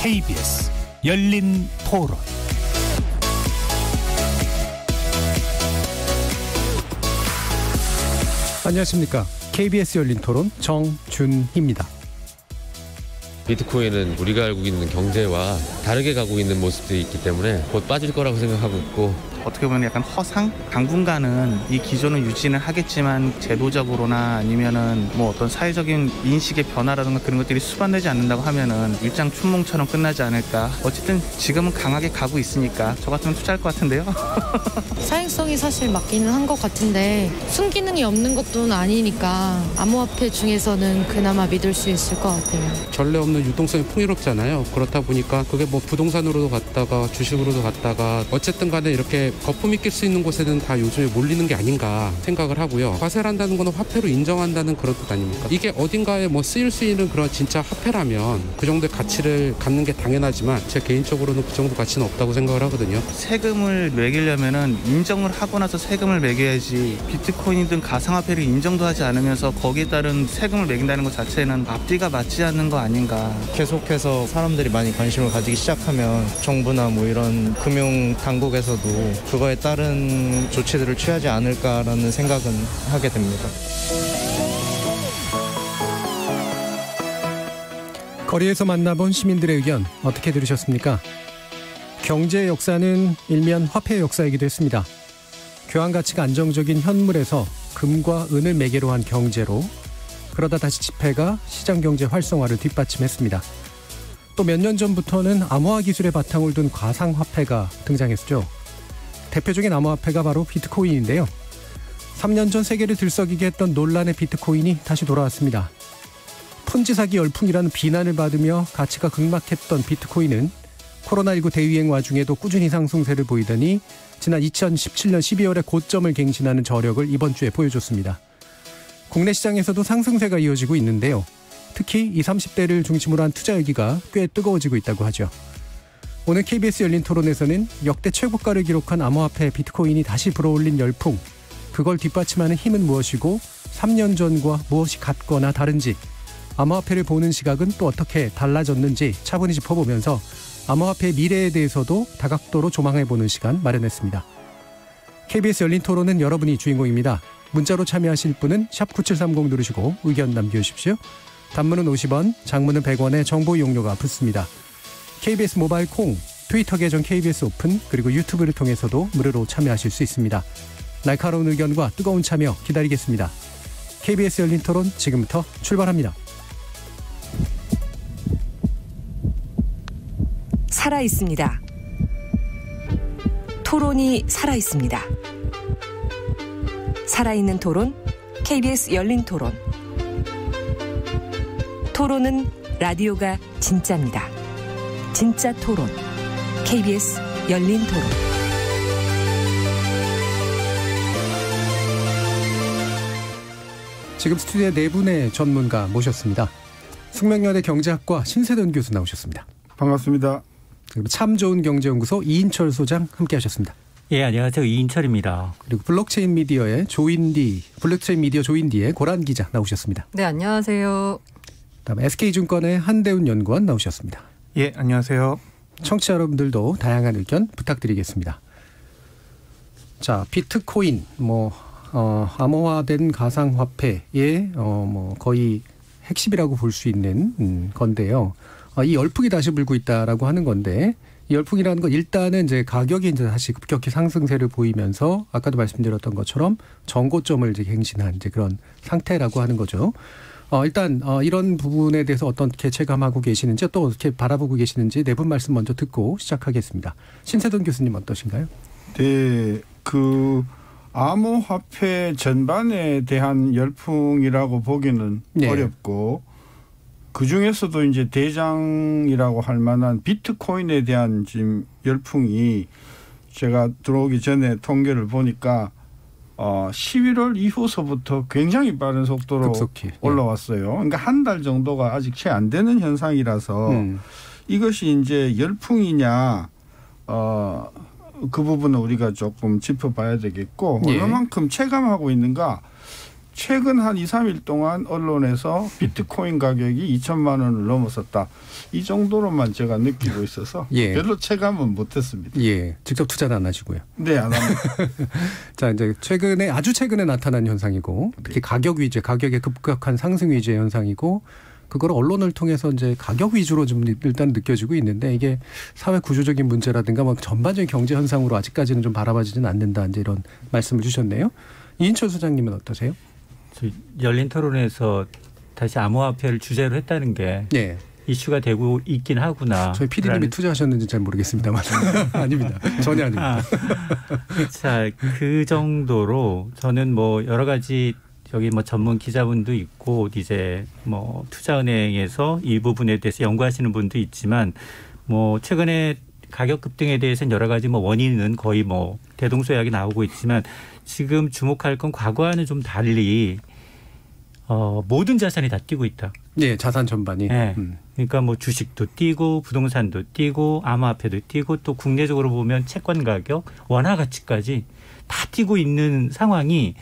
KBS 열린 토론. 안녕하십니까. KBS 열린 토론 정준희입니다. 비트코인은 우리가 알고 있는 경제와 다르게 가고 있는 모습들이 있기 때문에 곧 빠질 거라고 생각하고 있고, 어떻게 보면 약간 허상? 당분간은 이 기존을 유지는 하겠지만 제도적으로나 아니면은 뭐 어떤 사회적인 인식의 변화라든가 그런 것들이 수반되지 않는다고 하면은 일장 춘몽처럼 끝나지 않을까. 어쨌든 지금은 강하게 가고 있으니까 저 같으면 투자할 것 같은데요. 사행성이 사실 맞기는 한 것 같은데 순기능이 없는 것도 아니니까 암호화폐 중에서는 그나마 믿을 수 있을 것 같아요. 전례 없는 유동성이 풍요롭잖아요. 그렇다 보니까 그게 뭐 부동산으로도 갔다가 주식으로도 갔다가 어쨌든 간에 이렇게 거품이 낄 수 있는 곳에는 다 요즘에 몰리는 게 아닌가 생각을 하고요. 과세를 한다는 거는 화폐로 인정한다는 그런 뜻 아닙니까? 이게 어딘가에 뭐 쓰일 수 있는 그런 진짜 화폐라면 그 정도의 가치를 갖는 게 당연하지만 제 개인적으로는 그 정도 가치는 없다고 생각을 하거든요. 세금을 매기려면은 인정을 하고 나서 세금을 매겨야지, 비트코인이든 가상화폐를 인정도 하지 않으면서 거기에 따른 세금을 매긴다는 것 자체는 앞뒤가 맞지 않는 거 아닌가. 계속해서 사람들이 많이 관심을 가지기 시작하면 정부나 뭐 이런 금융 당국에서도 그거에 따른 조치들을 취하지 않을까라는 생각은 하게 됩니다. 거리에서 만나본 시민들의 의견 어떻게 들으셨습니까? 경제의 역사는 일면 화폐의 역사이기도 했습니다. 교환 가치가 안정적인 현물에서 금과 은을 매개로 한 경제로, 그러다 다시 지폐가 시장 경제 활성화를 뒷받침했습니다. 또 몇 년 전부터는 암호화 기술의 바탕을 둔 가상화폐가 등장했죠. 대표적인 암호화폐가 바로 비트코인인데요. 3년 전 세계를 들썩이게 했던 논란의 비트코인이 다시 돌아왔습니다. 폰지 사기 열풍이라는 비난을 받으며 가치가 급락했던 비트코인은 코로나19 대유행 와중에도 꾸준히 상승세를 보이더니 지난 2017년 12월에 고점을 갱신하는 저력을 이번 주에 보여줬습니다. 국내 시장에서도 상승세가 이어지고 있는데요. 특히 20, 30대를 중심으로 한 투자 열기가 꽤 뜨거워지고 있다고 하죠. 오늘 KBS 열린 토론에서는 역대 최고가를 기록한 암호화폐 비트코인이 다시 불어올린 열풍, 그걸 뒷받침하는 힘은 무엇이고 3년 전과 무엇이 같거나 다른지, 암호화폐를 보는 시각은 또 어떻게 달라졌는지 차분히 짚어보면서 암호화폐의 미래에 대해서도 다각도로 조망해보는 시간 마련했습니다. KBS 열린 토론은 여러분이 주인공입니다. 문자로 참여하실 분은 샵 9730 누르시고 의견 남겨주십시오. 단문은 50원, 장문은 100원의 정보 이용료가 붙습니다. KBS 모바일 콩, 트위터 계정 KBS 오픈, 그리고 유튜브를 통해서도 무료로 참여하실 수 있습니다. 날카로운 의견과 뜨거운 참여 기다리겠습니다. KBS 열린 토론 지금부터 출발합니다. 살아있습니다. 토론이 살아있습니다. 살아있는 토론, KBS 열린 토론. 토론은 라디오가 진짜입니다. 진짜 토론, KBS 열린 토론. 지금 스튜디오에 네 분의 전문가 모셨습니다. 숙명여대 경제학과 신세돈 교수 나오셨습니다. 반갑습니다. 그리고 참 좋은 경제연구소 이인철 소장 함께하셨습니다. 예, 안녕하세요. 이인철입니다. 그리고 블록체인 미디어 조인디의 고란 기자 나오셨습니다. 네, 안녕하세요. 그다음에 SK증권의 한대훈 연구원 나오셨습니다. 예, 안녕하세요. 청취자 여러분들도 다양한 의견 부탁드리겠습니다. 자, 비트코인, 암호화된 가상화폐의 거의 핵심이라고 볼 수 있는 건데요. 이 열풍이 다시 불고 있다라고 하는 건데, 이 열풍이라는 건 일단은 이제 가격이 이제 다시 급격히 상승세를 보이면서 아까도 말씀드렸던 것처럼 전고점을 이제 갱신한 이제 그런 상태라고 하는 거죠. 일단 이런 부분에 대해서 어떻게 체감하고 계시는지, 또 어떻게 바라보고 계시는지 네 분 말씀 먼저 듣고 시작하겠습니다. 신세돈 교수님 어떠신가요? 네, 암호화폐 전반에 대한 열풍이라고 보기는 어렵고, 그중에서도 이제 대장이라고 할 만한 비트코인에 대한 지금 열풍이 제가 들어오기 전에 통계를 보니까 11월 이후서부터 굉장히 빠른 속도로 급속히 올라왔어요. 그러니까 한 달 정도가 아직 채 안 되는 현상이라서 이것이 이제 열풍이냐 그 부분은 우리가 조금 짚어봐야 되겠고, 얼마만큼 체감하고 있는가. 최근 한 2, 3일 동안 언론에서 비트코인 가격이 2천만 원을 넘어섰다. 이 정도로만 제가 느끼고 있어서 예. 별로 체감은 못했습니다. 예, 직접 투자는 안 하시고요. 네, 안 합니다. 자, 이제 아주 최근에 나타난 현상이고 특히 가격 위주, 가격의 급격한 상승 위주의 현상이고 그걸 언론을 통해서 이제 가격 위주로 좀 일단 느껴지고 있는데 이게 사회 구조적인 문제라든가 뭐 전반적인 경제 현상으로 아직까지는 좀 바라봐지지는 않는다. 이제 이런 말씀을 주셨네요. 이인철 소장님은 어떠세요? 열린 토론에서 다시 암호화폐를 주제로 했다는 게 네. 이슈가 되고 있긴 하구나. 저희 PD님이 투자하셨는지 잘 모르겠습니다만 아닙니다. 전혀 아닙니다. 자, 그 정도로 저는 뭐 여러 가지 여기 뭐 전문 기자분도 있고 이제 뭐 투자은행에서 이 부분에 대해서 연구하시는 분도 있지만 뭐 최근에 가격 급등에 대해서는 여러 가지 뭐 원인은 거의 뭐 대동소이하게 나오고 있지만 지금 주목할 건 과거와는 좀 달리 모든 자산이 다 뛰고 있다. 네, 자산 전반이. 네. 그러니까 뭐 주식도 뛰고 부동산도 뛰고 암호화폐도 뛰고 또 국내적으로 보면 채권 가격, 원화 가치까지 다 뛰고 있는 상황이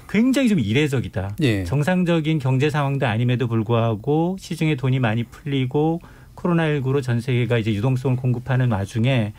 굉장히 좀 이례적이다. 예. 정상적인 경제 상황도 아님에도 불구하고 시중에 돈이 많이 풀리고 코로나19로 전 세계가 이제 유동성을 공급하는 와중에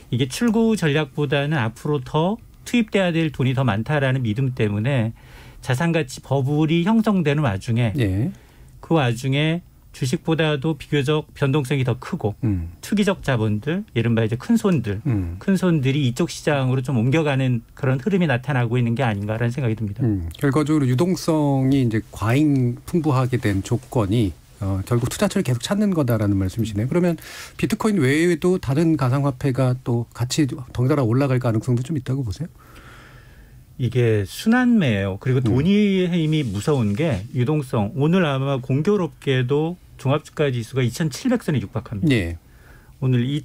이게 출구 전략보다는 앞으로 더 투입돼야 될 돈이 더 많다라는 믿음 때문에 자산가치 버블이 형성되는 와중에 예. 그 와중에 주식보다도 비교적 변동성이 더 크고 투기적 자본들, 이른바 이제 큰 손들이 이쪽 시장으로 좀 옮겨가는 그런 흐름이 나타나고 있는 게 아닌가라는 생각이 듭니다. 결과적으로 유동성이 이제 과잉 풍부하게 된 조건이 결국 투자처를 계속 찾는 거다라는 말씀이시네요. 그러면 비트코인 외에도 다른 가상화폐가 또 같이 덩달아 올라갈 가능성도 좀 있다고 보세요? 이게 순환매예요. 그리고 돈의 힘이 무서운 게 유동성. 오늘 아마 공교롭게도 종합주가 지수가 2,700선에 육박합니다. 네. 오늘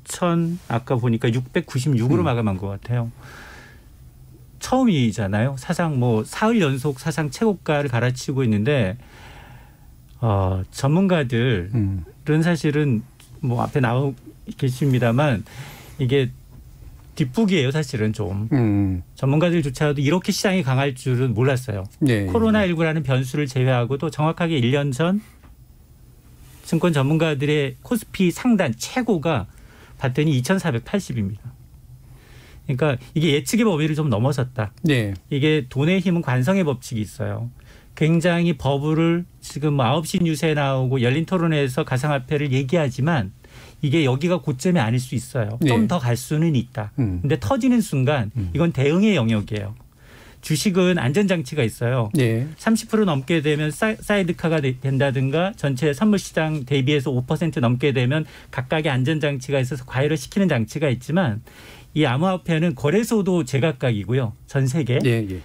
아까 보니까 696으로 마감한 것 같아요. 처음이잖아요. 사상 뭐 사흘 연속 사상 최고가를 갈아치우고 있는데 전문가들은 사실은 뭐 앞에 나오 계십니다만 이게 뒷북이에요, 사실은 좀. 전문가들조차도 이렇게 시장이 강할 줄은 몰랐어요. 네. 코로나19라는 변수를 제외하고도 정확하게 1년 전 증권 전문가들의 코스피 상단 최고가 봤더니 2,480입니다. 그러니까 이게 예측의 범위를 좀 넘어섰다. 네. 이게 돈의 힘은 관성의 법칙이 있어요. 굉장히 버블을 지금 9시 뉴스에 나오고 열린 토론에서 가상화폐를 얘기하지만 이게 여기가 고점이 아닐 수 있어요. 네. 좀 더 갈 수는 있다. 근데 터지는 순간 이건 대응의 영역이에요. 주식은 안전장치가 있어요. 네. 30% 넘게 되면 사이드카가 된다든가 전체 선물시장 대비해서 5% 넘게 되면 각각의 안전장치가 있어서 과열을 시키는 장치가 있지만 이 암호화폐는 거래소도 제각각이고요. 전 세계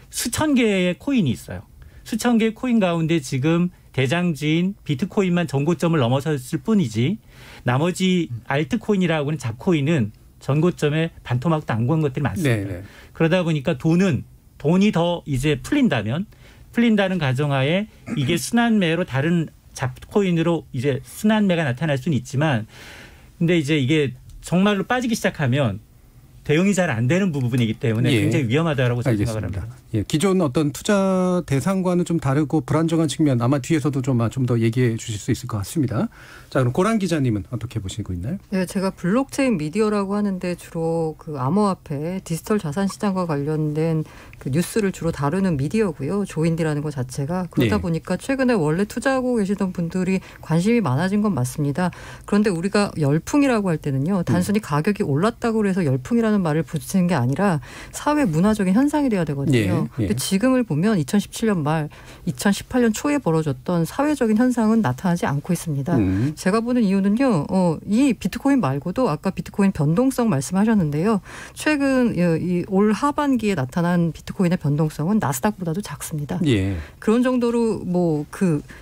수천 개의 코인이 있어요. 수천 개의 코인 가운데 지금 대장주인 비트코인만 전고점을 넘어섰을 뿐이지 나머지 알트코인이라고 하는 잡코인은 전고점에 반토막도 안 구한 것들이 많습니다. 네. 그러다 보니까 돈이 더 이제 풀린다는 가정하에 이게 순환매로 다른 잡코인으로 이제 순환매가 나타날 수는 있지만 근데 이제 이게 정말로 빠지기 시작하면 대응이 잘 안 되는 부분이기 때문에 굉장히 위험하다라고 생각을 합니다. 예, 기존 어떤 투자 대상과는 좀 다르고 불안정한 측면 아마 뒤에서도 좀 더 얘기해 주실 수 있을 것 같습니다. 자, 그럼 고란 기자님은 어떻게 보시고 있나요? 네, 제가 블록체인 미디어라고 하는데 주로 그 암호화폐, 디지털 자산 시장과 관련된 그 뉴스를 주로 다루는 미디어고요. 조인디라는 것 자체가. 그러다 보니까 최근에 원래 투자하고 계시던 분들이 관심이 많아진 건 맞습니다. 그런데 우리가 열풍이라고 할 때는요. 단순히 가격이 올랐다고 해서 열풍이라는 말을 붙이는 게 아니라 사회 문화적인 현상이 돼야 되거든요. 근데 지금을 보면 2017년 말, 2018년 초에 벌어졌던 사회적인 현상은 나타나지 않고 있습니다. 제가 보는 이유는요. 이 비트코인 말고도 아까 비트코인 변동성 말씀하셨는데요. 최근 올 하반기에 나타난 비트코인의 변동성은 나스닥보다도 작습니다. 그런 정도로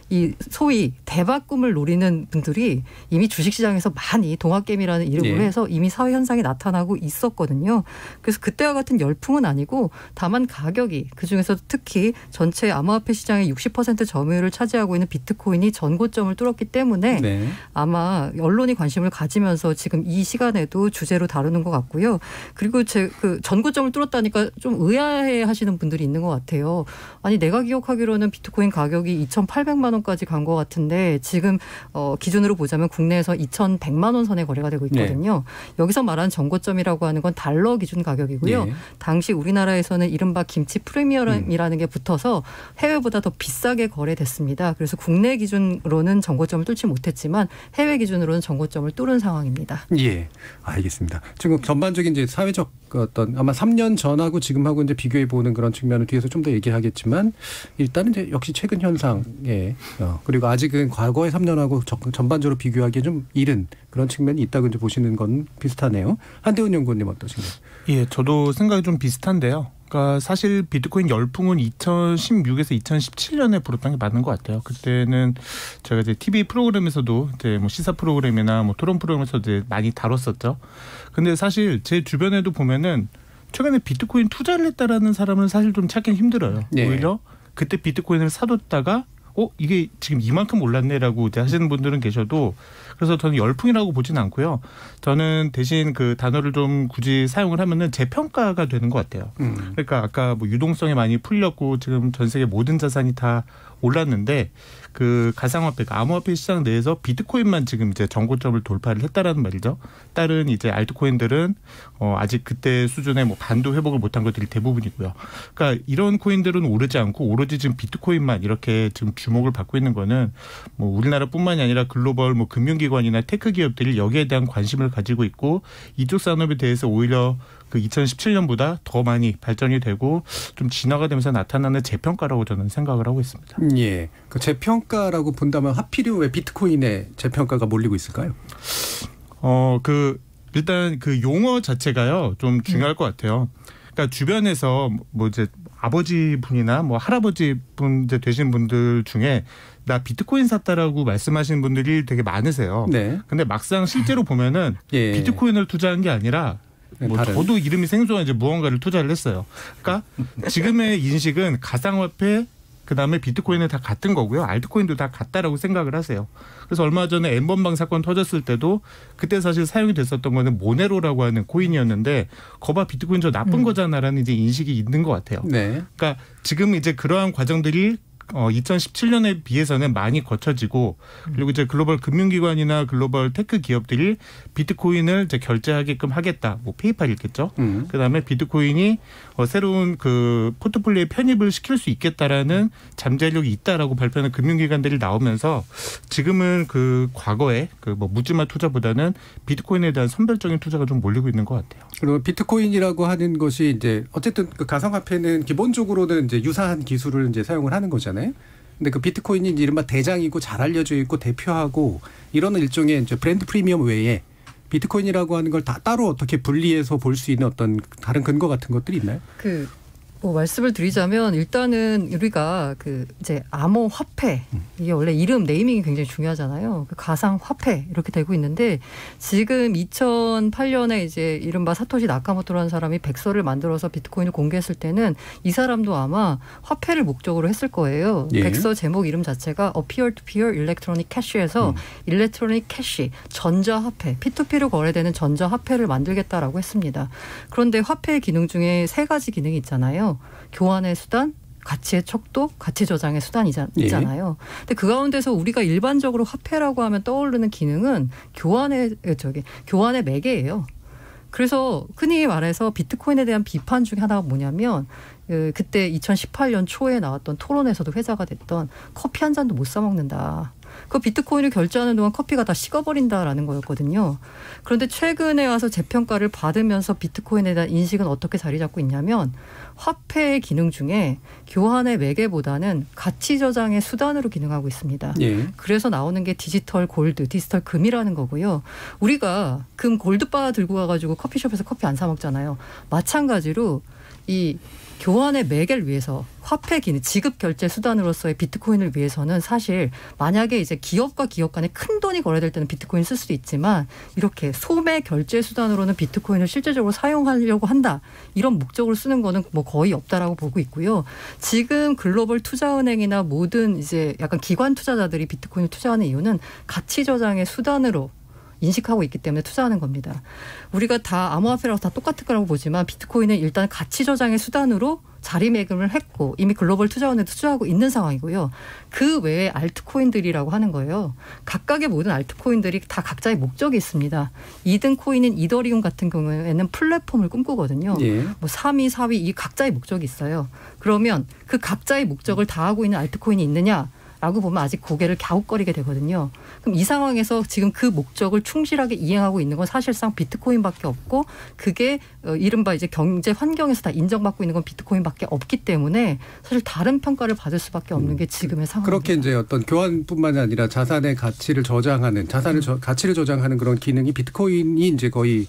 이 소위 대박 꿈을 노리는 분들이 이미 주식시장에서 많이 동학개미라는 이름으로 해서 이미 사회 현상이 나타나고 있었거든요. 그래서 그때와 같은 열풍은 아니고 다만 가격이 그중에서도 특히 전체 암호화폐 시장의 60% 점유율을 차지하고 있는 비트코인이 전고점을 뚫었기 때문에 아마 언론이 관심을 가지면서 지금 이 시간에도 주제로 다루는 것 같고요. 그리고 그 전고점을 뚫었다니까 좀 의아해 하시는 분들이 있는 것 같아요. 아니 내가 기억하기로는 비트코인 가격이 2,800만 원까지 간 것 같은데 지금 기준으로 보자면 국내에서 2,100만 원 선에 거래가 되고 있거든요. 여기서 말하는 전고점이라고 하는 건 달러 기준 가격이고요. 당시 우리나라에서는 이른바 김치 프리미엄이라는 게 붙어서 해외보다 더 비싸게 거래됐습니다. 그래서 국내 기준으로는 전고점을 뚫지 못했지만 해외 기준으로는 전고점을 뚫은 상황입니다. 예, 알겠습니다. 지금 전반적인 이제 사회적 어떤 아마 3년 전하고 지금하고 이제 비교해 보는 그런 측면을 뒤에서 좀 더 얘기하겠지만 일단은 이제 역시 최근 현상에 그리고 아직은 과거의 3년하고 전반적으로 비교하기에 좀 이른 그런 측면이 있다고 이제 보시는 건 비슷하네요. 한대훈 연구원님 어떠신가요? 예, 저도 생각이 좀 비슷한데요. 그러니까 사실 비트코인 열풍은 2016에서 2017년에 불었던 게 맞는 것 같아요. 그때는 제가 이제 TV 프로그램에서도 이제 뭐 시사 프로그램이나 뭐 토론 프로그램에서 이제 많이 다뤘었죠. 근데 사실 제 주변에도 보면은 최근에 비트코인 투자를 했다라는 사람은 사실 좀 찾긴 힘들어요. 오히려 그때 비트코인을 사뒀다가 이게 지금 이만큼 올랐네라고 이제 하시는 분들은 계셔도 그래서 저는 열풍이라고 보지는 않고요. 저는 대신 그 단어를 좀 굳이 사용을 하면은 재평가가 되는 것 같아요. 그러니까 아까 뭐 유동성이 많이 풀렸고 지금 전 세계 모든 자산이 다 올랐는데 그 가상화폐, 암호화폐 시장 내에서 비트코인만 지금 이제 전고점을 돌파를 했다라는 말이죠. 다른 이제 알트코인들은 아직 그때 수준의 뭐 반도 회복을 못한 것들이 대부분이고요. 그러니까 이런 코인들은 오르지 않고 오로지 지금 비트코인만 이렇게 지금 주목을 받고 있는 거는 뭐 우리나라뿐만이 아니라 글로벌 뭐 금융기관이나 테크 기업들이 여기에 대한 관심을 가지고 있고 이쪽 산업에 대해서 오히려 그 2017년보다 더 많이 발전이 되고 좀 진화가 되면서 나타나는 재평가라고 저는 생각을 하고 있습니다. 예, 그 재평가라고 본다면 하필이면 왜 비트코인에 재평가가 몰리고 있을까요? 일단 그 용어 자체가요 좀 중요할 것 같아요. 그러니까 주변에서 뭐 이제 아버지 분이나 뭐 할아버지 분 이제 되신 분들 중에 나 비트코인 샀다라고 말씀하시는 분들이 되게 많으세요. 근데 막상 실제로 보면은 비트코인을 투자한 게 아니라 뭐 저도 이름이 생소한 이제 무언가를 투자를 했어요. 그러니까 지금의 인식은 가상화폐 그다음에 비트코인은 다 같은 거고요. 알트코인도 다 같다라고 생각을 하세요. 그래서 얼마 전에 엠번방 사건 터졌을 때도 그때 사실 사용이 됐었던 거는 모네로라고 하는 코인이었는데 거봐 비트코인 저 나쁜 거잖아라는 이제 인식이 있는 것 같아요. 그러니까 지금 이제 그러한 과정들이 2017년에 비해서는 많이 거쳐지고 그리고 이제 글로벌 금융기관이나 글로벌 테크 기업들이 비트코인을 이제 결제하게끔 하겠다. 뭐 페이팔이 있겠죠. 그다음에 비트코인이 새로운 그 포트폴리오에 편입을 시킬 수 있겠다라는 잠재력이 있다라고 발표하는 금융기관들이 나오면서 지금은 그 과거에 그 뭐 묻지마 투자보다는 비트코인에 대한 선별적인 투자가 좀 몰리고 있는 것 같아요. 그리고 비트코인이라고 하는 것이 이제 어쨌든 그 가상화폐는 기본적으로는 이제 유사한 기술을 이제 사용을 하는 거잖아요. 근데 그 비트코인이 이른바 대장이고 잘 알려져 있고 대표하고 이런 일종의 이제 브랜드 프리미엄 외에 비트코인이라고 하는 걸 다 따로 어떻게 분리해서 볼 수 있는 어떤 다른 근거 같은 것들이 있나요? 뭐 말씀을 드리자면 일단은 우리가 그 이제 암호화폐 이게 원래 이름 네이밍이 굉장히 중요하잖아요. 그 가상화폐 이렇게 되고 있는데 지금 2008년에 이제 이른바 사토시 나카모토라는 사람이 백서를 만들어서 비트코인을 공개했을 때는 이 사람도 아마 화폐를 목적으로 했을 거예요. 백서 제목 이름 자체가 A Peer-to-Peer Electronic Cash에서 일렉트로닉 캐시 전자화폐 P2P로 거래되는 전자화폐를 만들겠다라고 했습니다. 그런데 화폐의 기능 중에 3가지 기능이 있잖아요. 교환의 수단, 가치의 척도, 가치 저장의 수단이잖아요. 근데 그 가운데서 우리가 일반적으로 화폐라고 하면 떠오르는 기능은 교환의 매개예요. 그래서 흔히 말해서 비트코인에 대한 비판 중에 하나가 뭐냐면 그때 2018년 초에 나왔던 토론에서도 회자가 됐던 커피 한 잔도 못 사 먹는다. 그 비트코인을 결제하는 동안 커피가 다 식어버린다라는 거였거든요. 그런데 최근에 와서 재평가를 받으면서 비트코인에 대한 인식은 어떻게 자리 잡고 있냐면 화폐의 기능 중에 교환의 매개보다는 가치 저장의 수단으로 기능하고 있습니다. 그래서 나오는 게 디지털 골드, 디지털 금이라는 거고요. 우리가 금 골드바 들고 가가지고 커피숍에서 커피 안 사 먹잖아요. 마찬가지로 이 교환의 매개를 위해서 화폐 기능, 지급 결제 수단으로서의 비트코인을 위해서는 사실 만약에 이제 기업과 기업 간에 큰 돈이 거래될 때는 비트코인 쓸 수도 있지만 이렇게 소매 결제 수단으로는 비트코인을 실제적으로 사용하려고 한다. 이런 목적으로 쓰는 거는 뭐 거의 없다라고 보고 있고요. 지금 글로벌 투자은행이나 모든 이제 약간 기관 투자자들이 비트코인을 투자하는 이유는 가치 저장의 수단으로 인식하고 있기 때문에 투자하는 겁니다. 우리가 다 암호화폐라고 다 똑같을 거라고 보지만 비트코인은 일단 가치 저장의 수단으로 자리매김을 했고 이미 글로벌 투자원에 투자하고 있는 상황이고요. 그 외에 알트코인들이라고 하는 거예요. 각각의 모든 알트코인들이 다 각자의 목적이 있습니다. 2등 코인인 이더리움 같은 경우에는 플랫폼을 꿈꾸거든요. 예. 뭐 3위, 4위 이 각자의 목적이 있어요. 그러면 그 각자의 목적을 다하고 있는 알트코인이 있느냐? 라고 보면 아직 고개를 갸웃거리게 되거든요. 그럼 이 상황에서 지금 그 목적을 충실하게 이행하고 있는 건 사실상 비트코인밖에 없고 그게 이른바 이제 경제 환경에서 다 인정받고 있는 건 비트코인밖에 없기 때문에 사실 다른 평가를 받을 수밖에 없는 게 지금의 상황입니다. 그렇게 이제 어떤 교환뿐만이 아니라 자산의 가치를 저장하는 가치를 저장하는 그런 기능이 비트코인이 이제 거의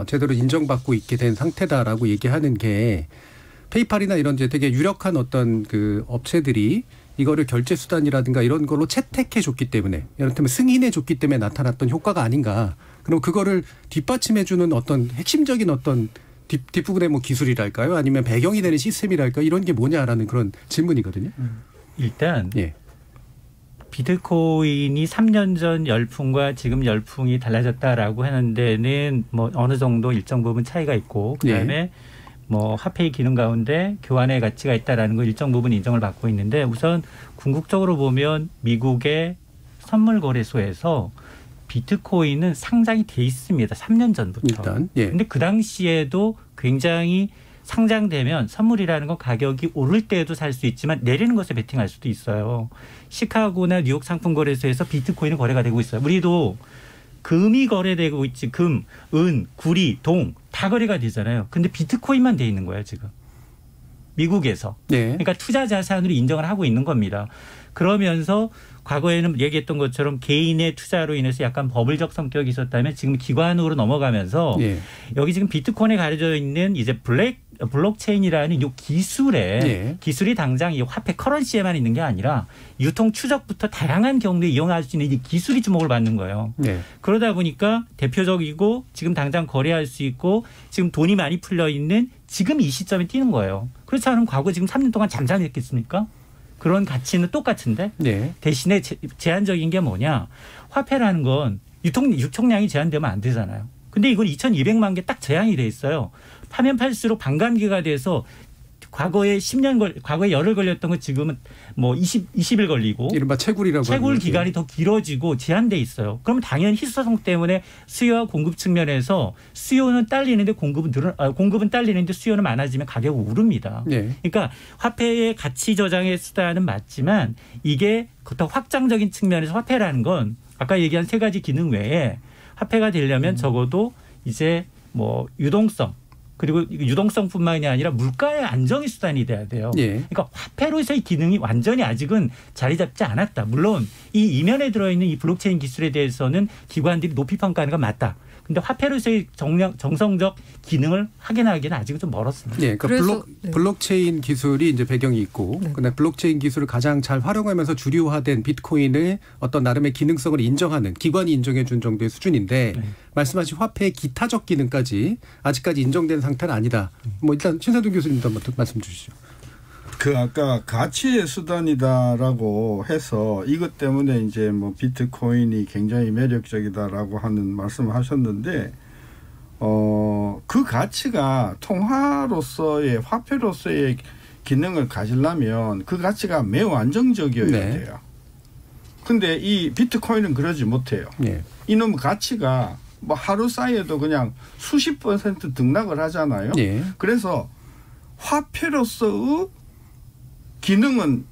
제대로 인정받고 있게 된 상태다라고 얘기하는 게 페이팔이나 이런 이제 되게 유력한 어떤 그 업체들이 이거를 결제 수단이라든가 이런 걸로 채택해 줬기 때문에 이를테면 승인해 줬기 때문에 나타났던 효과가 아닌가. 그럼 그거를 뒷받침해 주는 어떤 핵심적인 어떤 뒷부분의 뭐 기술이랄까요? 아니면 배경이 되는 시스템이랄까요? 이런 게 뭐냐라는 그런 질문이거든요. 일단 비트코인이 3년 전 열풍과 지금 열풍이 달라졌다라고 하는 데는 뭐 어느 정도 일정 부분 차이가 있고 그다음에 뭐 화폐의 기능 가운데 교환의 가치가 있다라는 거 일정 부분 인정을 받고 있는데 우선 궁극적으로 보면 미국의 선물 거래소에서 비트코인은 상장이 돼 있습니다. 3년 전부터. 일단. 근데 그 당시에도 굉장히 상장되면 선물이라는 건 가격이 오를 때에도 살 수 있지만 내리는 것에 베팅할 수도 있어요. 시카고나 뉴욕 상품거래소에서 비트코인은 거래가 되고 있어요. 우리도 금이 거래되고 있지. 금, 은, 구리, 동 다 거래가 되잖아요. 근데 비트코인만 돼 있는 거예요 지금. 미국에서. 그러니까 투자 자산으로 인정을 하고 있는 겁니다. 그러면서 과거에는 얘기했던 것처럼 개인의 투자로 인해서 약간 버블적 성격이 있었다면 지금 기관으로 넘어가면서 여기 지금 비트코인에 가려져 있는 이제 블록체인이라는 이 기술이 당장 이 화폐 커런시에만 있는 게 아니라 유통 추적부터 다양한 경우에 이용할 수 있는 이 기술이 주목을 받는 거예요. 그러다 보니까 대표적이고 지금 당장 거래할 수 있고 지금 돈이 많이 풀려 있는 지금 이 시점에 뛰는 거예요. 그렇지 않으면 과거 지금 3년 동안 잠잠했겠습니까? 그런 가치는 똑같은데 대신에 제한적인 게 뭐냐. 화폐라는 건 유통량이 제한되면 안 되잖아요. 근데 이건 2200만 개 딱 제한이 돼 있어요. 파면 팔수록 반감기가 돼서 과거에 10년 과거에 열흘 걸렸던 거 지금은 뭐 20일 걸리고 이른바 채굴이라고 채굴 기간이 더 길어지고 제한돼 있어요. 그러면 당연히 희소성 때문에 수요와 공급 측면에서 수요는 딸리는데 공급은 딸리는데 수요는 많아지면 가격이 오릅니다. 그러니까 화폐의 가치 저장의 수단은 맞지만 이게 더 확장적인 측면에서 화폐라는 건 아까 얘기한 세 가지 기능 외에 화폐가 되려면 적어도 이제 뭐 유동성 그리고 유동성뿐만이 아니라 물가의 안정의 수단이 돼야 돼요. 그러니까 화폐로서의 기능이 완전히 아직은 자리 잡지 않았다. 물론 이 이면에 들어있는 이 블록체인 기술에 대해서는 기관들이 높이 평가하는 건 맞다. 근데 화폐로서의 정성적 기능을 확인하기는 아직은 좀 멀었습니다. 그러니까 블록체인 기술이 이제 배경이 있고, 근데 블록체인 기술을 가장 잘 활용하면서 주류화된 비트코인의 어떤 나름의 기능성을 인정하는 기관이 인정해 준 정도의 수준인데 말씀하신 화폐의 기타적 기능까지 아직까지 인정된 상태는 아니다. 뭐 일단 신사동 교수님도 한번 말씀 주시죠. 그 아까 가치의 수단이다라고 해서 이것 때문에 이제 뭐 비트코인이 굉장히 매력적이다라고 하는 말씀을 하셨는데 그 가치가 통화로서의 화폐로서의 기능을 가지려면 그 가치가 매우 안정적이어야 돼요. 근데 이 비트코인은 그러지 못해요. 이놈 가치가 뭐 하루 사이에도 그냥 수십 % 등락을 하잖아요. 그래서 화폐로서의 기능은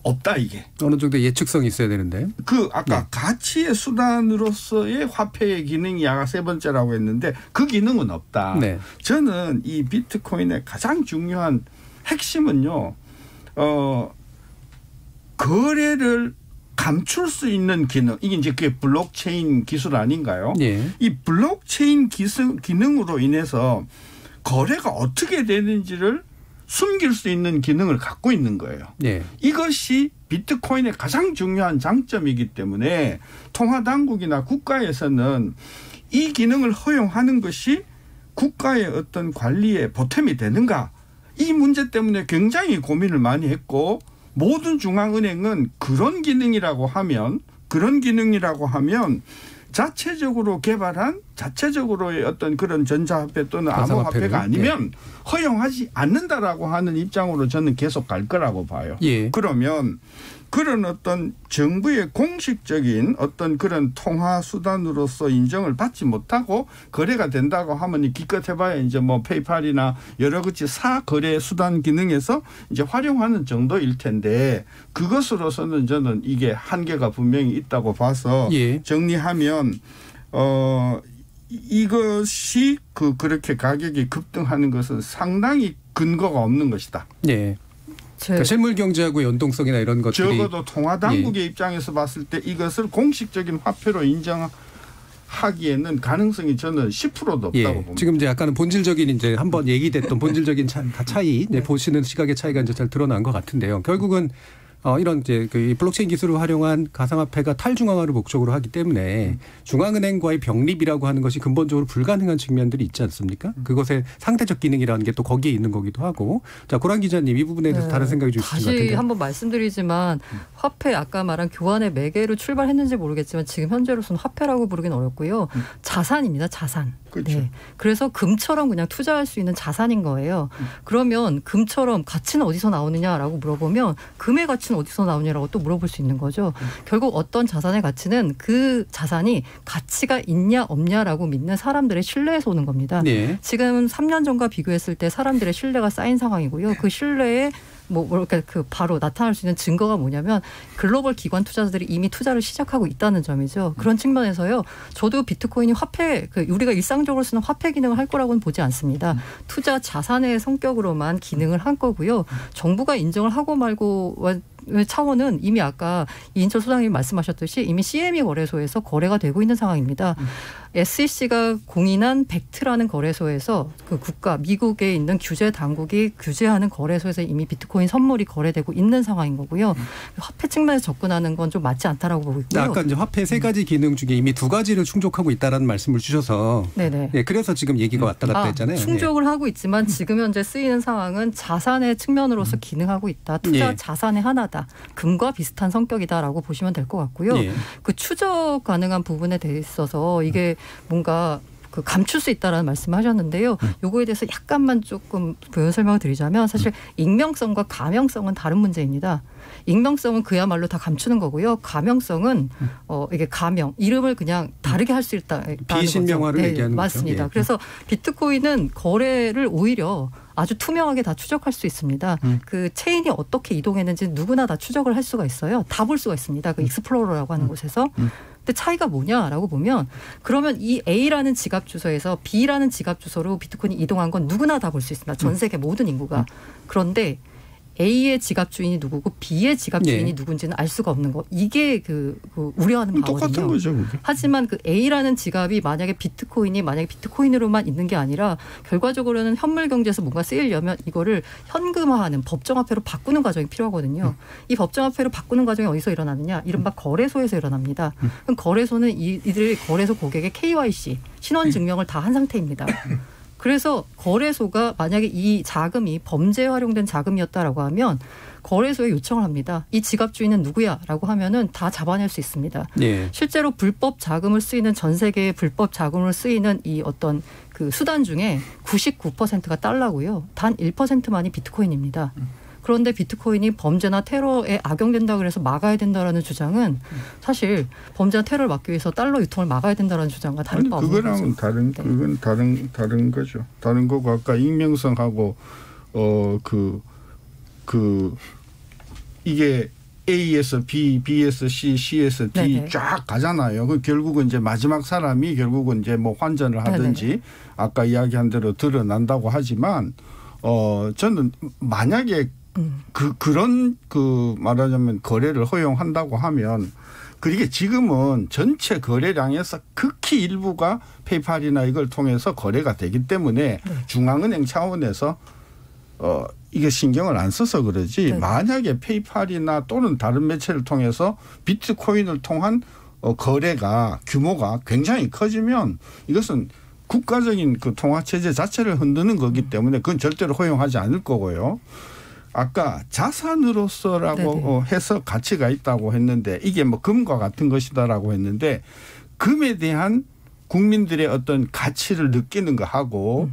없다 이게. 어느 정도 예측성이 있어야 되는데. 그 아까 가치의 수단으로서의 화폐의 기능이 아까 세 번째라고 했는데 그 기능은 없다. 저는 이 비트코인의 가장 중요한 핵심은요. 거래를 감출 수 있는 기능. 이게 이제 그게 블록체인 기술 아닌가요? 이 블록체인 기능으로 인해서 거래가 어떻게 되는지를 숨길 수 있는 기능을 갖고 있는 거예요. 네. 이것이 비트코인의 가장 중요한 장점이기 때문에 통화당국이나 국가에서는 이 기능을 허용하는 것이 국가의 어떤 관리에 보탬이 되는가, 이 문제 때문에 굉장히 고민을 많이 했고, 모든 중앙은행은 그런 기능이라고 하면 자체적으로 개발한 자체적으로의 어떤 그런 전자화폐 또는 암호화폐가 아니면 허용하지 않는다라고 하는 입장으로 저는 계속 갈 거라고 봐요. 예. 그러면 그런 어떤 정부의 공식적인 어떤 그런 통화 수단으로서 인정을 받지 못하고 거래가 된다고 하면 기껏 해봐야 이제 뭐 페이팔이나 여러 가지 사거래 수단 기능에서 이제 활용하는 정도일 텐데, 그것으로서는 저는 이게 한계가 분명히 있다고 봐서 예. 정리하면 이것이 그렇게 가격이 급등하는 것은 상당히 근거가 없는 것이다. 네. 그러니까 실물 경제하고 연동성이나 이런 것들이 적어도 통화 당국의 입장에서 봤을 때 이것을 공식적인 화폐로 인정하기에는 가능성이 저는 10%도 없다고 봅니다. 지금 이제 약간은 본질적인 이제 한번 얘기됐던 본질적인 차이, 보시는 시각의 차이가 이제 잘 드러난 것 같은데요. 결국은 이런 이제 그 블록체인 기술을 활용한 가상화폐가 탈중앙화를 목적으로 하기 때문에 중앙은행과의 병립이라고 하는 것이 근본적으로 불가능한 측면들이 있지 않습니까? 그것의 상대적 기능이라는 게 또 거기에 있는 거기도 하고. 자, 고란 기자님 이 부분에 대해서 다른 생각이 좀 있으신 것 같은데요. 다시 한번 말씀드리지만 화폐 아까 말한 교환의 매개로 출발했는지 모르겠지만 지금 현재로서는 화폐라고 부르기는 어렵고요. 자산입니다. 자산. 그렇죠. 네. 그래서 금처럼 그냥 투자할 수 있는 자산인 거예요. 그러면 금처럼 가치는 어디서 나오느냐라고 물어보면 금의 가치는 어디서 나오냐라고 또 물어볼 수 있는 거죠. 결국 어떤 자산의 가치는 그 자산이 가치가 있냐 없냐라고 믿는 사람들의 신뢰에서 오는 겁니다. 네. 지금 3년 전과 비교했을 때 사람들의 신뢰가 쌓인 상황이고요. 그 신뢰에 이렇게 바로 나타날 수 있는 증거가 뭐냐면 글로벌 기관 투자자들이 이미 투자를 시작하고 있다는 점이죠. 그런 측면에서요. 저도 비트코인이 화폐, 우리가 일상적으로 쓰는 화폐 기능을 할 거라고는 보지 않습니다. 투자 자산의 성격으로만 기능을 한 거고요. 정부가 인정을 하고 말고 차원은 이미 아까 이인철 소장님이 말씀하셨듯이 이미 CME 거래소에서 거래가 되고 있는 상황입니다. SEC가 공인한 벡트라는 거래소에서 그 미국에 있는 규제 당국이 규제하는 거래소에서 이미 비트코인 선물이 거래되고 있는 상황인 거고요. 화폐 측면에서 접근하는 건 좀 맞지 않다라고 보고 있고요. 아까 이제 화폐 세 가지 기능 중에 이미 두 가지를 충족하고 있다라는 말씀을 주셔서 네네. 네, 그래서 지금 얘기가 왔다 갔다 했잖아요. 충족을 하고 있지만 지금 현재 쓰이는 상황은 자산의 측면으로서 기능하고 있다. 투자 자산의 하나다. 금과 비슷한 성격이다라고 보시면 될 것 같고요. 그 추적 가능한 부분에 대해 있어서 이게 뭔가 감출 수 있다라는 말씀을 하셨는데요. 요거에 대해서 약간만 조금 부연 설명을 드리자면 사실 익명성과 가명성은 다른 문제입니다. 익명성은 그야말로 다 감추는 거고요. 가명성은 이게 가명, 이름을 그냥 다르게 할 수 있다. 비신명화를 얘기하는 거죠. 맞습니다. 그래서 비트코인은 거래를 오히려 아주 투명하게 다 추적할 수 있습니다. 그 체인이 어떻게 이동했는지 누구나 다 추적을 할 수가 있어요. 다 볼 수가 있습니다. 그 익스플로러라고 하는 곳에서. 근데 차이가 뭐냐라고 보면 그러면 이 A라는 지갑 주소에서 B라는 지갑 주소로 비트코인이 이동한 건 누구나 다 볼 수 있습니다. 전 세계 모든 인구가. 그런데 A의 지갑 주인이 누구고 B의 지갑 주인이 누군지는 알 수가 없는 거. 이게 우려하는 바거든요. 똑같은 거죠. 그게. 하지만 그 A라는 지갑이 만약에 비트코인으로만 있는 게 아니라 결과적으로는 현물 경제에서 뭔가 쓰이려면 이거를 현금화하는 법정화폐로 바꾸는 과정이 필요하거든요. 이 법정화폐로 바꾸는 과정이 어디서 일어나느냐? 이른바 거래소에서 일어납니다. 그럼 거래소는 이들의 거래소 고객의 KYC, 신원 증명을 다 한 상태입니다. 그래서 거래소가 만약에 이 자금이 범죄에 활용된 자금이었다라고 하면 거래소에 요청을 합니다. 이 지갑 주인은 누구야라고 하면은 다 잡아낼 수 있습니다. 네. 실제로 불법 자금을 쓰이는 전 세계의 불법 자금을 쓰이는 이 어떤 그 수단 중에 99%가 달러고요. 단 1%만이 비트코인입니다. 그런데 비트코인이 범죄나 테러에 악용된다 그래서 막아야 된다라는 주장은 사실 범죄나 테러를 막기 위해서 달러 유통을 막아야 된다라는 주장과 다를 바 없는 거죠. 그건 다른 거죠. 다른 거고 아까 익명성하고 이게 A에서 B, B에서 C, C에서 D 쫙 가잖아요. 그 결국은 이제 마지막 사람이 결국은 이제 뭐 환전을 하든지 네네. 아까 이야기한 대로 드러난다고 하지만 저는 만약에 그런 말하자면 거래를 허용한다고 하면 그게 지금은 전체 거래량에서 극히 일부가 페이팔이나 이걸 통해서 거래가 되기 때문에 중앙은행 차원에서 이게 신경을 안 써서 그러지 네. 만약에 페이팔이나 또는 다른 매체를 통해서 비트코인을 통한 거래가 규모가 굉장히 커지면 이것은 국가적인 그 통화체제 자체를 흔드는 거기 때문에 그건 절대로 허용하지 않을 거고요. 아까 자산으로서라고 해서 가치가 있다고 했는데 이게 뭐 금과 같은 것이다라고 했는데 금에 대한 국민들의 어떤 가치를 느끼는 거하고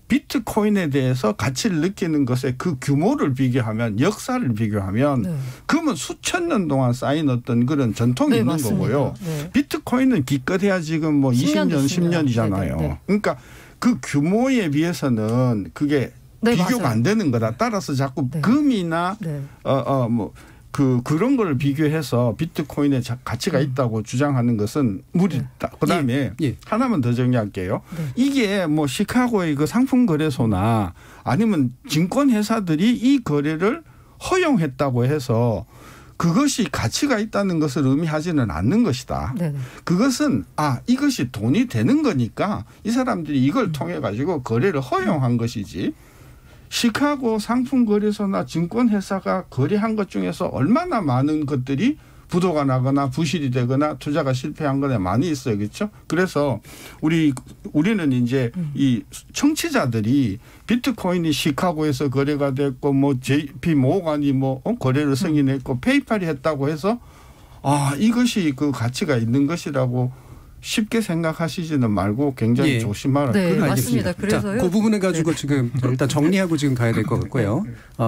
비트코인에 대해서 가치를 느끼는 것의 그 규모를 비교하면 역사를 비교하면 금은 수천 년 동안 쌓인 어떤 그런 전통이 있는 맞습니다. 거고요. 비트코인은 기껏해야 지금 뭐 20년, 10년이잖아요. 그러니까 그 규모에 비해서는 그게 비교가 맞아요. 안 되는 거다. 따라서 자꾸 금이나 그런 걸 비교해서 비트코인의 가치가 있다고 주장하는 것은 무리다. 그다음에 하나만 더 정리할게요. 이게 뭐 시카고의 그 상품 거래소나 아니면 증권 회사들이 이 거래를 허용했다고 해서 그것이 가치가 있다는 것을 의미하지는 않는 것이다. 그것은 이것이 돈이 되는 거니까 이 사람들이 이걸 통해 가지고 거래를 허용한 것이지. 시카고 상품거래소나 증권회사가 거래한 것 중에서 얼마나 많은 것들이 부도가 나거나 부실이 되거나 투자가 실패한 거나 많이 있어요. 그렇죠? 그래서 우리는 이제 이 청취자들이 비트코인이 시카고에서 거래가 됐고 뭐 JP 모건이 뭐 거래를 승인했고 페이팔이 했다고 해서 이것이 그 가치가 있는 것이라고 쉽게 생각하시지는 말고 굉장히 조심하라. 네, 맞습니다. 그래서요. 자, 그 부분을 가지고 지금 일단 정리하고 지금 가야 될 것 같고요.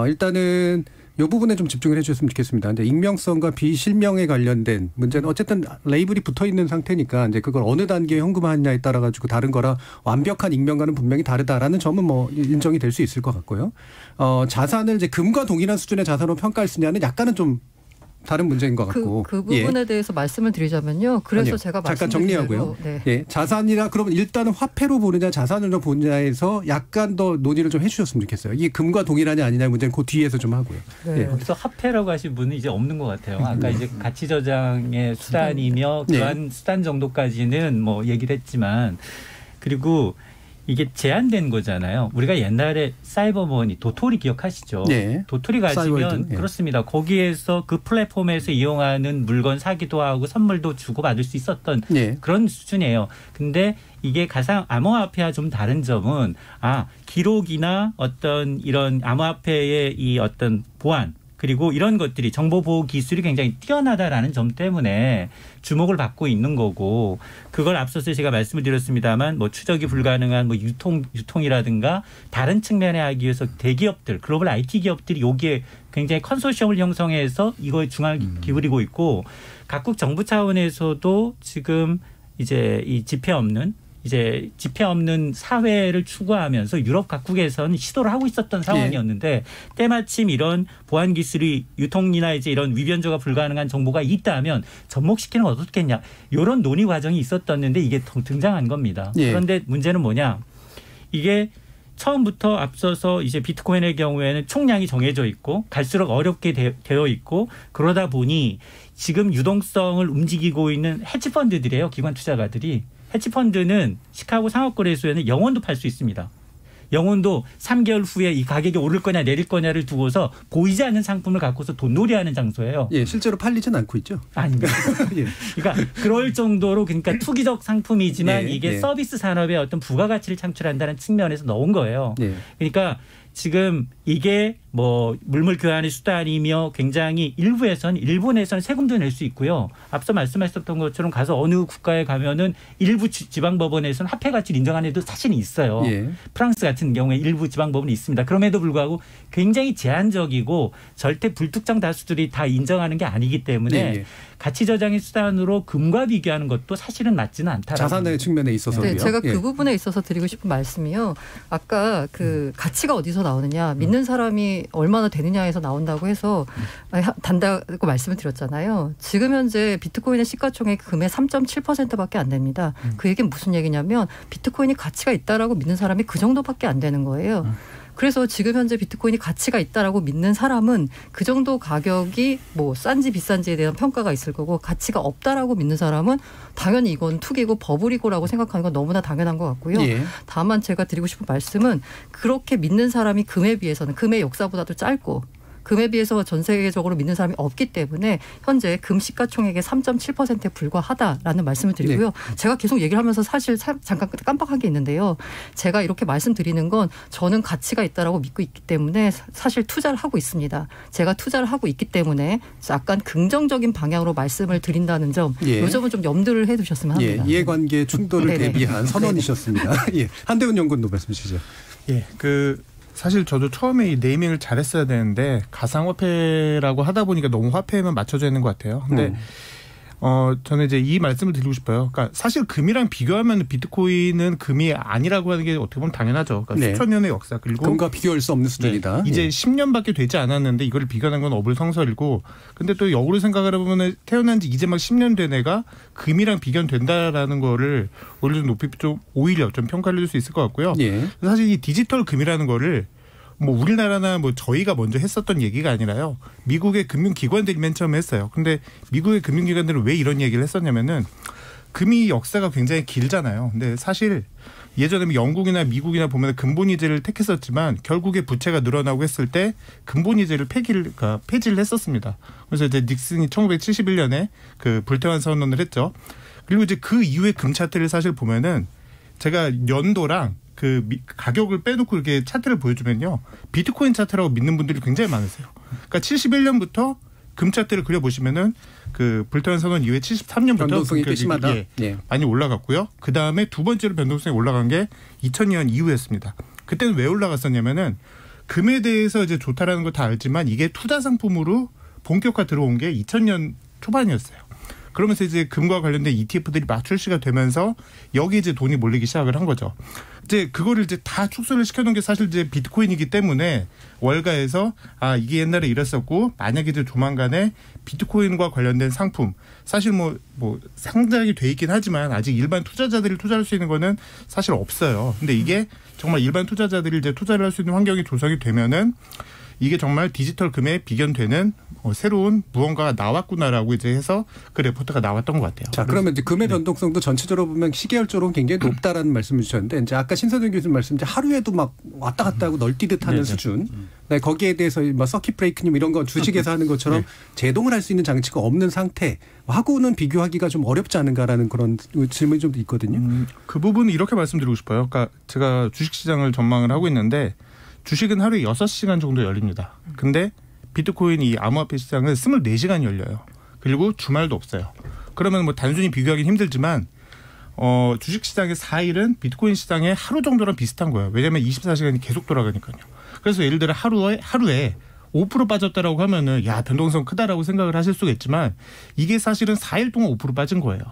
일단은 이 부분에 좀 집중을 해 주셨으면 좋겠습니다. 이제 익명성과 비실명에 관련된 문제는 어쨌든 레이블이 붙어 있는 상태니까 이제 그걸 어느 단계에 현금화하느냐에 따라 가지고 다른 거라 완벽한 익명과는 분명히 다르다라는 점은 뭐 인정이 될 수 있을 것 같고요. 자산을 이제 금과 동일한 수준의 자산으로 평가할 수 있냐는 약간은 좀 다른 문제인 것 같고. 그 부분에 대해서 말씀을 드리자면요. 그래서 아니요. 제가 잠깐 정리하고요. 자산이라 그러면 일단은 화폐로 보느냐 자산으로 보느냐에서 약간 더 논의를 좀 해 주셨으면 좋겠어요. 이게 금과 동일하냐 아니냐 문제는 그 뒤에서 좀 하고요. 여기서 화폐라고 하신 분은 이제 없는 것 같아요. 아까 이제 가치 저장의 수단이며 그러한 수단 정도까지는 뭐 얘기를 했지만 그리고 이게 제한된 거잖아요. 우리가 옛날에 사이버머니 도토리 기억하시죠? 도토리 가지면 그렇습니다. 거기에서 그 플랫폼에서 이용하는 물건 사기도 하고 선물도 주고 받을 수 있었던 그런 수준이에요. 근데 이게 가상 암호화폐와 좀 다른 점은 기록이나 어떤 이런 암호화폐의 이 어떤 보안 그리고 이런 것들이 정보보호 기술이 굉장히 뛰어나다라는 점 때문에 주목을 받고 있는 거고 그걸 앞서서 제가 말씀을 드렸습니다만 뭐 추적이 불가능한 뭐 유통이라든가 다른 측면에 하기 위해서 대기업들 글로벌 IT 기업들이 여기에 굉장히 컨소시엄을 형성해서 이거에 중앙을 기울이고 있고 각국 정부 차원에서도 지금 이제 이 지폐 없는 사회를 추구하면서 유럽 각국에서는 시도를 하고 있었던 상황이었는데 때마침 이런 보안 기술이 유통이나 이제 이런 위변조가 불가능한 정보가 있다면 접목시키는 건 어떻겠냐 이런 논의 과정이 있었었는데 이게 등장한 겁니다. 그런데 문제는 뭐냐 이게 처음부터 앞서서 이제 비트코인의 경우에는 총량이 정해져 있고 갈수록 어렵게 되어 있고 그러다 보니 지금 유동성을 움직이고 있는 헤지펀드들이에요. 기관 투자가들이. 헤지펀드는 시카고 상업거래소에는 영원도 팔 수 있습니다. 영혼도 3개월 후에 이 가격이 오를 거냐 내릴 거냐를 두고서 보이지 않는 상품을 갖고서 돈놀이하는 장소예요. 예, 실제로 팔리진 않고 있죠. 아닙니다. 예. 그러니까 그럴 정도로 그러니까 투기적 상품이지만 이게 서비스 산업의 어떤 부가가치를 창출한다는 측면에서 넣은 거예요. 그러니까 지금 이게 뭐 물물 교환의 수단이며 굉장히 일본에서는 세금도 낼 수 있고요. 앞서 말씀하셨던 것처럼 가서 어느 국가에 가면은 일부 지방법원에서는 화폐 가치를 인정하는 데도 사실은 있어요. 프랑스 같은 경우에 일부 지방법원이 있습니다. 그럼에도 불구하고 굉장히 제한적이고 절대 불특정 다수들이 다 인정하는 게 아니기 때문에 가치 저장의 수단으로 금과 비교하는 것도 사실은 맞지는 않다. 자산의 측면에 있어서요. 제가 그 부분에 있어서 드리고 싶은 말씀이요. 아까 그 가치가 어디서 나오느냐, 믿는 사람이 얼마나 되느냐에서 나온다고 해서 단다고 말씀을 드렸잖아요. 지금 현재 비트코인의 시가총액 금의 3.7%밖에 안 됩니다. 그 얘기는 무슨 얘기냐면 비트코인이 가치가 있다라고 믿는 사람이 그 정도밖에 안 되는 거예요. 그래서 지금 현재 비트코인이 가치가 있다라고 믿는 사람은 그 정도 가격이 뭐 싼지 비싼지에 대한 평가가 있을 거고 가치가 없다라고 믿는 사람은 당연히 이건 투기고 버블이고라고 생각하는 건 너무나 당연한 것 같고요. 예. 다만 제가 드리고 싶은 말씀은 그렇게 믿는 사람이 금에 비해서는 금의 역사보다도 짧고 금에 비해서 전 세계적으로 믿는 사람이 없기 때문에 현재 금 시가총액의 3.7%에 불과하다라는 말씀을 드리고요. 네. 제가 계속 얘기를 하면서 사실 잠깐 깜빡한 게 있는데요. 제가 이렇게 말씀드리는 건 저는 가치가 있다라고 믿고 있기 때문에 사실 투자를 하고 있습니다. 제가 투자를 하고 있기 때문에 약간 긍정적인 방향으로 말씀을 드린다는 점 이 점은 좀 염두를 해두셨으면 합니다. 이해관계 충돌을 대비한 선언이셨습니다. 예, 한대훈 연구원도 말씀 주시죠. 예, 사실 저도 처음에 이 네이밍을 잘했어야 되는데 가상화폐라고 하다 보니까 너무 화폐에만 맞춰져 있는 것 같아요. 근데 저는 이제 이 말씀을 드리고 싶어요. 그러니까 사실 금이랑 비교하면 비트코인은 금이 아니라고 하는 게 어떻게 보면 당연하죠. 그러니까 수천 년의 역사 그리고 금과 비교할 수 없는 수준이다. 이제 10년밖에 되지 않았는데 이걸 비교하는 건 어불성설이고, 근데 또 역으로 생각을 해보면 태어난 지 이제 막 10년 된 애가 금이랑 비교는 된다라는 거를 오히려 좀 평가를 해줄 수 있을 것 같고요. 사실 이 디지털 금이라는 거를 뭐 우리나라나 뭐 저희가 먼저 했었던 얘기가 아니라요. 미국의 금융기관들이 맨 처음에 했어요. 근데 미국의 금융기관들은 왜 이런 얘기를 했었냐면은 금이 역사가 굉장히 길잖아요. 근데 사실 예전에 영국이나 미국이나 보면 근본이제를 택했었지만 결국에 부채가 늘어나고 했을 때 근본이제를 폐지를 했었습니다. 그래서 이제 닉슨이 1971년에 그 불태원 선언을 했죠. 그리고 이제 그 이후에 금 차트를 사실 보면은 제가 연도랑 가격을 빼놓고 이렇게 차트를 보여주면요. 비트코인 차트라고 믿는 분들이 굉장히 많으세요. 그러니까 71년부터 금 차트를 그려보시면은 그 불태원 선언 이후에 73년부터 변동성이 꽤 심하다. 많이 올라갔고요. 그 다음에 두 번째로 변동성이 올라간 게 2000년 이후였습니다. 그때는 왜 올라갔었냐면은 금에 대해서 이제 좋다라는 거 다 알지만 이게 투자 상품으로 본격화 들어온 게 2000년 초반이었어요. 그러면서 이제 금과 관련된 ETF들이 막 출시가 되면서 여기 이제 돈이 몰리기 시작을 한 거죠. 이제 그거를 이제 다 축소를 시켜놓은 게 사실 이제 비트코인이기 때문에 월가에서 이게 옛날에 이랬었고 만약에 이제 조만간에 비트코인과 관련된 상품 사실 뭐 상장이 돼 있긴 하지만 아직 일반 투자자들이 투자할 수 있는 거는 사실 없어요. 근데 이게 정말 일반 투자자들이 이제 투자를 할 수 있는 환경이 조성이 되면은 이게 정말 디지털 금에 비견되는 새로운 무언가가 나왔구나라고 이제 해서 그 레포트가 나왔던 것 같아요. 자, 그러면 이제 금의 변동성도 전체적으로 보면 시계열적으로 굉장히 높다라는 말씀을 주셨는데 이제 아까 신선영 교수님 말씀 이제 하루에도 막 왔다 갔다 하고 널뛰듯 하는 수준. 거기에 대해서 뭐 서킷 브레이크님 이런 거 주식에서 하는 것처럼 제동을 할 수 있는 장치가 없는 상태 하고는 비교하기가 좀 어렵지 않은가라는 그런 질문이 좀 있거든요. 그 부분은 이렇게 말씀드리고 싶어요. 그러니까 제가 주식시장을 전망을 하고 있는데 주식은 하루에 6시간 정도 열립니다. 근데 비트코인 이 암호화폐 시장은 24시간 열려요. 그리고 주말도 없어요. 그러면 뭐 단순히 비교하기는 힘들지만 주식시장의 4일은 비트코인 시장의 하루 정도랑 비슷한 거예요. 왜냐하면 24시간이 계속 돌아가니까요. 그래서 예를 들어 하루에 5% 빠졌다라고 하면은 변동성 크다라고 생각을 하실 수가 있지만 이게 사실은 4일 동안 5% 빠진 거예요.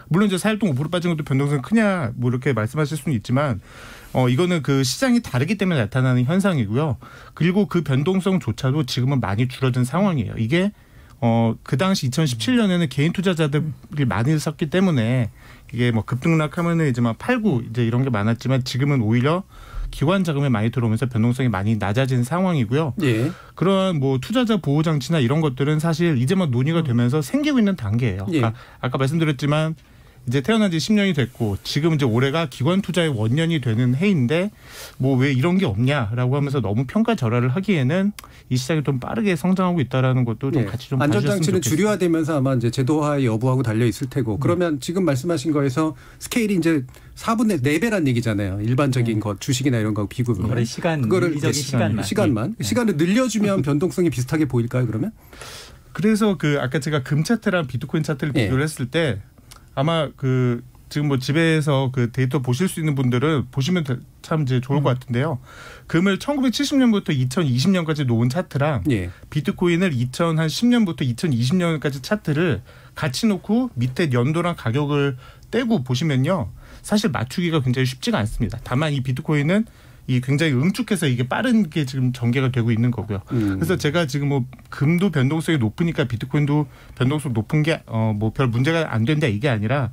물론 이제 4일 동안 5% 빠진 것도 변동성 크냐 뭐 이렇게 말씀하실 수는 있지만 이거는 그 시장이 다르기 때문에 나타나는 현상이고요. 그리고 그 변동성조차도 지금은 많이 줄어든 상황이에요. 이게 그 당시 2017년에는 개인 투자자들이 많이 썼기 때문에 이게 뭐 급등락하면은 이제 막 팔고 이제 이런 게 많았지만 지금은 오히려 기관 자금이 많이 들어오면서 변동성이 많이 낮아진 상황이고요. 그런 뭐 투자자 보호 장치나 이런 것들은 사실 이제 막 논의가 되면서 생기고 있는 단계예요. 그러니까 아까 말씀드렸지만 이제 태어난 지 10년이 됐고 지금 이제 올해가 기관 투자의 원년이 되는 해인데 뭐 왜 이런 게 없냐라고 하면서 너무 평가절하를 하기에는 이 시장이 좀 빠르게 성장하고 있다라는 것도 좀 같이 좀 봐주셨으면 안전장치는 좋겠습니다. 주류화되면서 아마 이제 제도화의 여부하고 달려 있을 테고 그러면 지금 말씀하신 거에서 스케일이 이제 4분의 4배란 얘기잖아요. 일반적인 것 주식이나 이런 거 비교하면 그거를 시간을 늘려주면 변동성이 비슷하게 보일까요? 그러면? 그래서 아까 제가 금 차트랑 비트코인 차트를 비교를 했을 때 아마 지금 뭐 집에서 데이터 보실 수 있는 분들은 보시면 참 이제 좋을 것 같은데요. 금을 1970년부터 2020년까지 놓은 차트랑 비트코인을 2010년부터 2020년까지 차트를 같이 놓고 밑에 연도랑 가격을 떼고 보시면요. 사실 맞추기가 굉장히 쉽지가 않습니다. 다만 이 비트코인은 굉장히 응축해서 이게 빠른 게 지금 전개가 되고 있는 거고요. 그래서 제가 지금 뭐 금도 변동성이 높으니까 비트코인도 변동성 높은 게 뭐 별 문제가 안 된다 이게 아니라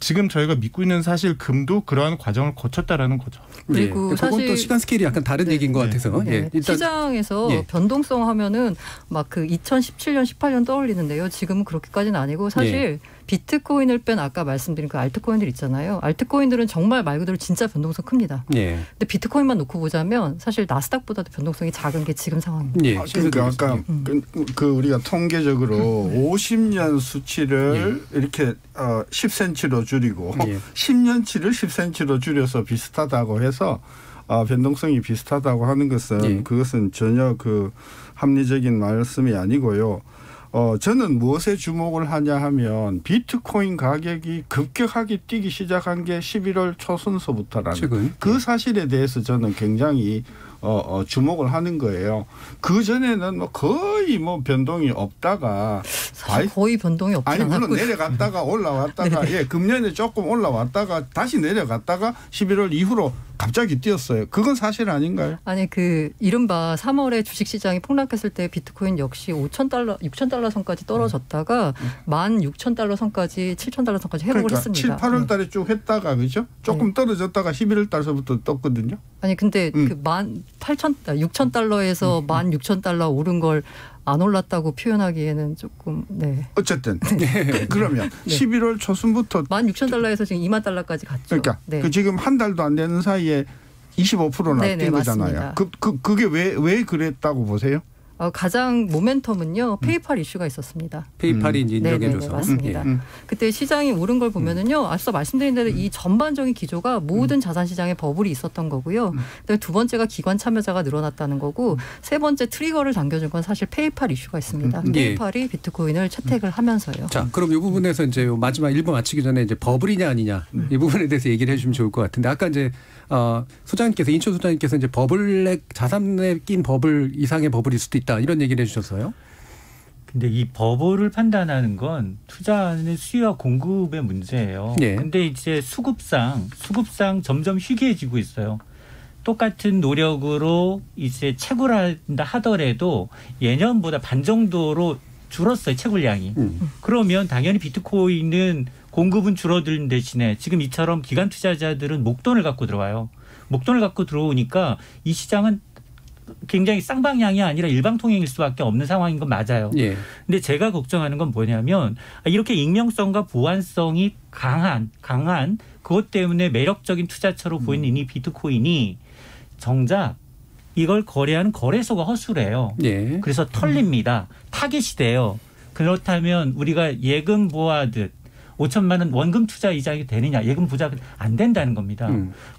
지금 저희가 믿고 있는 사실 금도 그러한 과정을 거쳤다라는 거죠. 그리고 그건 또 시간 스케일이 약간 다른 얘기인 것 같아서 일단 시장에서 변동성 하면은 막 그 2017년, 18년 떠올리는데요. 지금은 그렇게까지는 아니고 사실 비트코인을 뺀 아까 말씀드린 그 알트코인들 있잖아요. 알트코인들은 정말 말 그대로 진짜 변동성 큽니다. 근데 비트코인만 놓고 보자면 사실 나스닥보다도 변동성이 작은 게 지금 상황입니다. 그러니까 아까 그 우리가 통계적으로 50년 수치를 이렇게 10cm로 줄이고 10년치를 10cm로 줄여서 비슷하다고 해서 변동성이 비슷하다고 하는 것은 그것은 전혀 그 합리적인 말씀이 아니고요. 저는 무엇에 주목을 하냐 하면 비트코인 가격이 급격하게 뛰기 시작한 게 11월 초순서부터라는 그 사실에 대해서 저는 굉장히 주목을 하는 거예요. 그 전에는 뭐 거의 뭐 변동이 없다가 사실 거의 변동이 없지 아니 않았고요. 물론 내려갔다가 올라왔다가 금년에 조금 올라왔다가 다시 내려갔다가 11월 이후로 갑자기 뛰었어요. 그건 사실 아닌가요? 아니 그 이른바 3월에 주식시장이 폭락했을 때 비트코인 역시 5,000달러, 6,000달러 선까지 떨어졌다가 16,000달러 선까지 7,000달러 선까지 회복을 했습니다. 7, 8월 달에 쭉 했다가 그죠? 조금 떨어졌다가 11월 달서부터 떴거든요. 아니 근데 그 6,000달러에서 16,000달러 오른 걸 안 올랐다고 표현하기에는 조금 어쨌든 그러면 11월 초순부터 16,000달러에서 지금 2만 달러까지 갔죠. 그러니까 그 지금 한 달도 안 되는 사이에 25%나 뛴 거잖아요. 그게 왜 그랬다고 보세요? 가장 모멘텀은요. 페이팔 이슈가 있었습니다. 페이팔이 이제 인정해줘서. 맞습니다. 그때 시장이 오른 걸 보면은요. 앞서 말씀드린 대로 이 전반적인 기조가 모든 자산시장에 버블이 있었던 거고요. 그다음에 두 번째가 기관 참여자가 늘어났다는 거고 세 번째 트리거를 당겨준 건 사실 페이팔 이슈가 있습니다. 페이팔이 비트코인을 채택을 하면서요. 자, 그럼 이 부분에서 이제 마지막 1부 마치기 전에 이제 버블이냐 아니냐 이 부분에 대해서 얘기를 해주시면 좋을 것 같은데 아까 이제 소장님께서 인초 소장님께서 이제 버블에 자산에 낀 버블 이상의 버블일 수도 있다 이런 얘기를 해주셨어요. 근데 이 버블을 판단하는 건 투자하는 수요와 공급의 문제예요. 근데 이제 수급상 점점 희귀해지고 있어요. 똑같은 노력으로 이제 채굴한다 하더라도 예년보다 반 정도로 줄었어요. 채굴량이. 그러면 당연히 비트코인은 공급은 줄어드는 대신에 지금 이처럼 기관 투자자들은 목돈을 갖고 들어와요. 목돈을 갖고 들어오니까 이 시장은 굉장히 쌍방향이 아니라 일방통행일 수밖에 없는 상황인 건 맞아요. 근데 제가 걱정하는 건 뭐냐면 이렇게 익명성과 보안성이 강한 그것 때문에 매력적인 투자처로 보이는 이 비트코인이 정작 이걸 거래하는 거래소가 허술해요. 그래서 털립니다. 타겟이 돼요. 그렇다면 우리가 예금 보하듯 5천만 원 원금 투자 이자가 되느냐. 예금 보자 안 된다는 겁니다.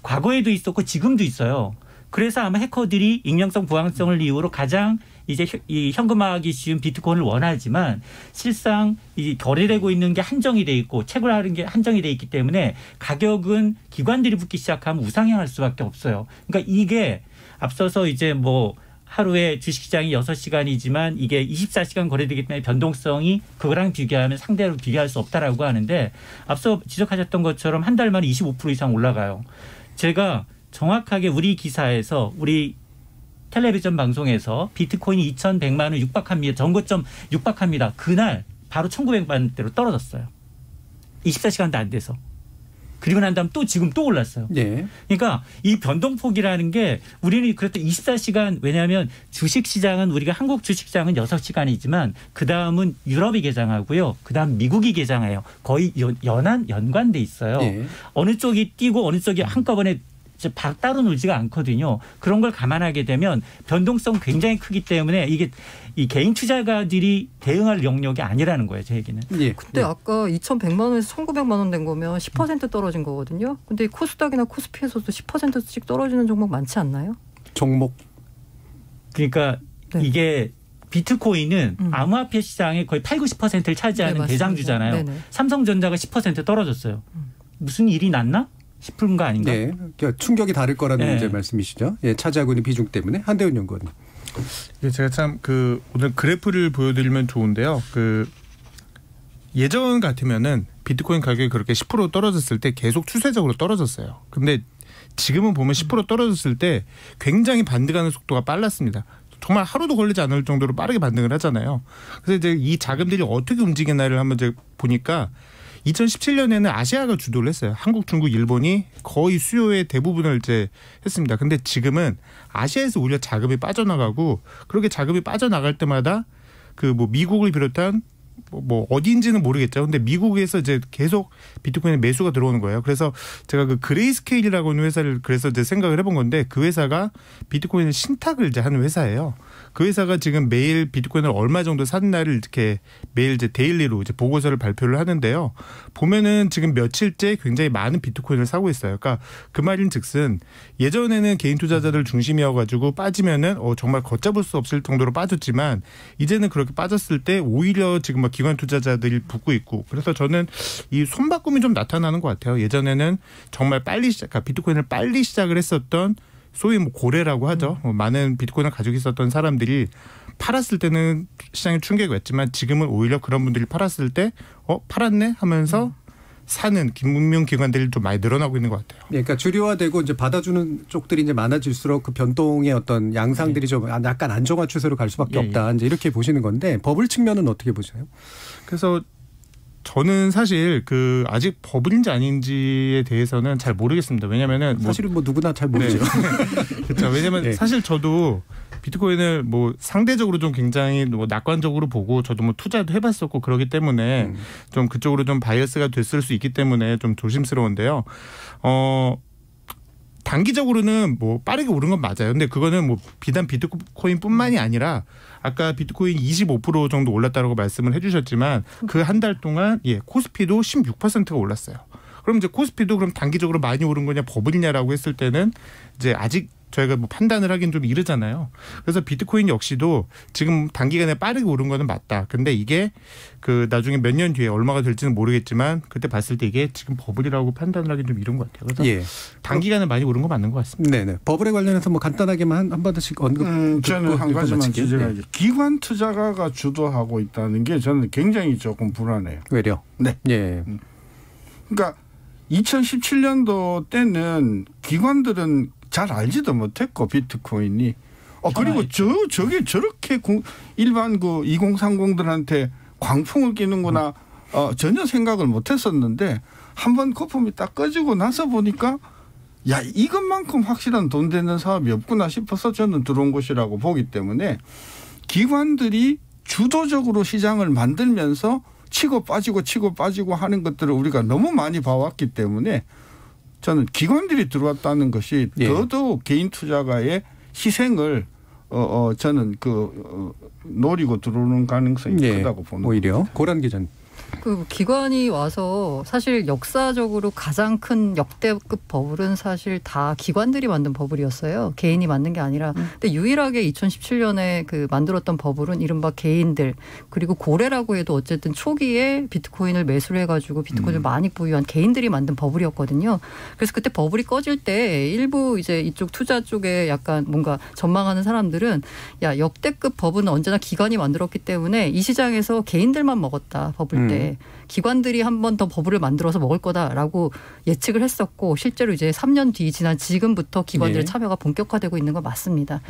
과거에도 있었고 지금도 있어요. 그래서 아마 해커들이 익명성 보안성을 이유로 가장 이제 이 현금화하기 쉬운 비트코인을 원하지만 실상 이 거래되고 있는 게 한정이 돼 있고 채굴하는 게 한정이 돼 있기 때문에 가격은 기관들이 붙기 시작하면 우상향할 수밖에 없어요. 그러니까 이게 앞서서 이제 뭐 하루에 주식시장이 6시간이지만 이게 24시간 거래되기 때문에 변동성이 그거랑 비교하면 상대로 비교할 수 없다라고 하는데 앞서 지적하셨던 것처럼 한 달 만에 25% 이상 올라가요. 제가 정확하게 우리 기사에서 우리 텔레비전 방송에서 비트코인이 2,100만 원 육박합니다. 전고점 육박합니다. 그날 바로 1,900만 원대로 떨어졌어요. 24시간도 안 돼서. 그리고 난 다음 또 지금 또 올랐어요. 그러니까 이 변동폭이라는 게 우리는 그래도 24시간 왜냐하면 주식시장은 우리가 한국 주식시장은 6시간이지만 그다음은 유럽이 개장하고요. 그다음 미국이 개장해요. 거의 연관돼 있어요. 어느 쪽이 뛰고 어느 쪽이 한꺼번에 따로 놀지가 않거든요. 그런 걸 감안하게 되면 변동성 굉장히 크기 때문에 이게 이 개인 투자가들이 대응할 영역이 아니라는 거예요. 제 얘기는. 근데 아까 2,100만 원에서 1,900만 원 된 거면 10% 떨어진 거거든요. 근데 코스닥이나 코스피에서도 10%씩 떨어지는 종목 많지 않나요? 종목. 그러니까 이게 비트코인은 암호화폐 시장의 거의 80~90%를 차지하는 대장주잖아요. 삼성전자가 10% 떨어졌어요. 무슨 일이 났나? 싶은 거 아닌가? 그러니까 충격이 다를 거라는 이제 말씀이시죠. 차지하고 있는 비중 때문에. 한대훈 연구원님. 제가 참 오늘 그래프를 보여드리면 좋은데요. 예전 같으면은 비트코인 가격이 그렇게 10% 떨어졌을 때 계속 추세적으로 떨어졌어요. 근데 지금은 보면 10% 떨어졌을 때 굉장히 반등하는 속도가 빨랐습니다. 정말 하루도 걸리지 않을 정도로 빠르게 반등을 하잖아요. 그래서 이제 이 자금들이 어떻게 움직이나를 한번 이제 보니까 2017년에는 아시아가 주도를 했어요. 한국, 중국, 일본이 거의 수요의 대부분을 이제 했습니다. 근데 지금은 아시아에서 오히려 자금이 빠져나가고 그렇게 자금이 빠져나갈 때마다 그 뭐 미국을 비롯한 뭐 어디인지는 모르겠죠. 근데 미국에서 이제 계속 비트코인에 매수가 들어오는 거예요. 그래서 제가 그 그레이스케일이라고 하는 회사를 그래서 이제 생각을 해본 건데 그 회사가 비트코인을 신탁을 이제 하는 회사예요. 그 회사가 지금 매일 비트코인을 얼마 정도 산 날을 이렇게 매일 이제 데일리로 이제 보고서를 발표를 하는데요. 보면은 지금 며칠째 굉장히 많은 비트코인을 사고 있어요. 그러니까 그 말인즉슨 예전에는 개인 투자자들 중심이어가지고 빠지면은 정말 걷잡을 수 없을 정도로 빠졌지만 이제는 그렇게 빠졌을 때 오히려 지금 막 기관 투자자들이 붙고 있고 그래서 저는 이 손바꿈이 좀 나타나는 것 같아요. 예전에는 정말 빨리 비트코인을 빨리 시작을 했었던 소위 뭐 고래라고 하죠. 많은 비트코인을 가지고 있었던 사람들이 팔았을 때는 시장에 충격이 왔지만 지금은 오히려 그런 분들이 팔았을 때 팔았네 하면서 사는 금융기관들이 좀 많이 늘어나고 있는 것 같아요. 그러니까 주류화되고 이제 받아주는 쪽들이 이제 많아질수록 그 변동의 어떤 양상들이 좀 약간 안정화 추세로 갈 수밖에 없다. 이제 이렇게 보시는 건데 버블 측면은 어떻게 보세요? 그래서 저는 사실 그 아직 버블인지 아닌지에 대해서는 잘 모르겠습니다. 왜냐면은 사실은 뭐 누구나 잘 모르죠. 네. 그렇죠. 왜냐면 사실 저도 비트코인을 뭐 상대적으로 좀 굉장히 뭐 낙관적으로 보고 저도 뭐 투자도 해봤었고 그러기 때문에 좀 그쪽으로 좀 바이어스가 됐을 수 있기 때문에 좀 조심스러운데요. 단기적으로는 뭐 빠르게 오른 건 맞아요. 근데 그거는 뭐 비단 비트코인뿐만이 아니라 아까 비트코인 25% 정도 올랐다고 말씀을 해주셨지만 그 한 달 동안 코스피도 16%가 올랐어요. 그럼 이제 코스피도 그럼 단기적으로 많이 오른 거냐 버블이냐라고 했을 때는 이제 아직 저희가 뭐 판단을 하긴 좀 이르잖아요. 그래서 비트코인 역시도 지금 단기간에 빠르게 오른 거는 맞다. 근데 이게 그 나중에 몇 년 뒤에 얼마가 될지는 모르겠지만 그때 봤을 때 이게 지금 버블이라고 판단을 하긴 좀 이른 것 같아요. 그래서 단기간에 많이 오른 거 맞는 것 같습니다. 네네. 버블에 관련해서 뭐 간단하게만 한 번씩 언급. 저는 한 가지만 지적을 하죠. 기관 투자가가 주도하고 있다는 게 저는 굉장히 조금 불안해요. 왜요? 네. 예. 그러니까 2017년도 때는 기관들은 잘 알지도 못했고 비트코인이 그리고 저게 저렇게 일반 그 2030들한테 광풍을 끼는구나 전혀 생각을 못했었는데 한번 거품이 딱 꺼지고 나서 보니까 야 이것만큼 확실한 돈 되는 사업이 없구나 싶어서 저는 들어온 것이라고 보기 때문에 기관들이 주도적으로 시장을 만들면서 치고 빠지고 하는 것들을 우리가 너무 많이 봐왔기 때문에 저는 기관들이 들어왔다는 것이 더더욱 개인 투자가의 희생을 저는 노리고 들어오는 가능성이 크다고 보는 오히려 고란 기자님. 그 기관이 와서 사실 역사적으로 가장 큰 역대급 버블은 사실 다 기관들이 만든 버블이었어요. 개인이 만든 게 아니라. 근데 유일하게 2017년에 그 만들었던 버블은 이른바 개인들 그리고 고래라고 해도 어쨌든 초기에 비트코인을 매수를 해가지고 비트코인을 많이 보유한 개인들이 만든 버블이었거든요. 그래서 그때 버블이 꺼질 때 일부 이제 이쪽 투자 쪽에 약간 뭔가 전망하는 사람들은 야 역대급 버블은 언제나 기관이 만들었기 때문에 이 시장에서 개인들만 먹었다 버블 때. 기관들이 한 번 더 버블을 만들어서 먹을 거다라고 예측을 했었고 실제로 이제 3년 뒤 지난 지금부터 기관들의 참여가 본격화되고 있는 건 맞습니다.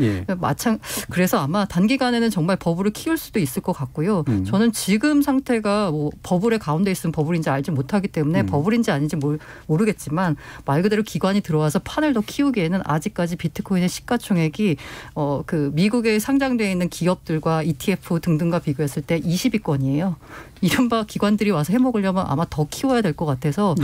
그래서 아마 단기간에는 정말 버블을 키울 수도 있을 것 같고요. 저는 지금 상태가 뭐 버블의 가운데 있으면 버블인지 알지 못하기 때문에 버블인지 아닌지 모르겠지만 말 그대로 기관이 들어와서 판을 더 키우기에는 아직까지 비트코인의 시가총액이 그 미국에 상장되어 있는 기업들과 ETF 등등과 비교했을 때 20위권이에요. 이른바 기관들이 와서 해먹으려면 아마 더 키워야 될 것 같아서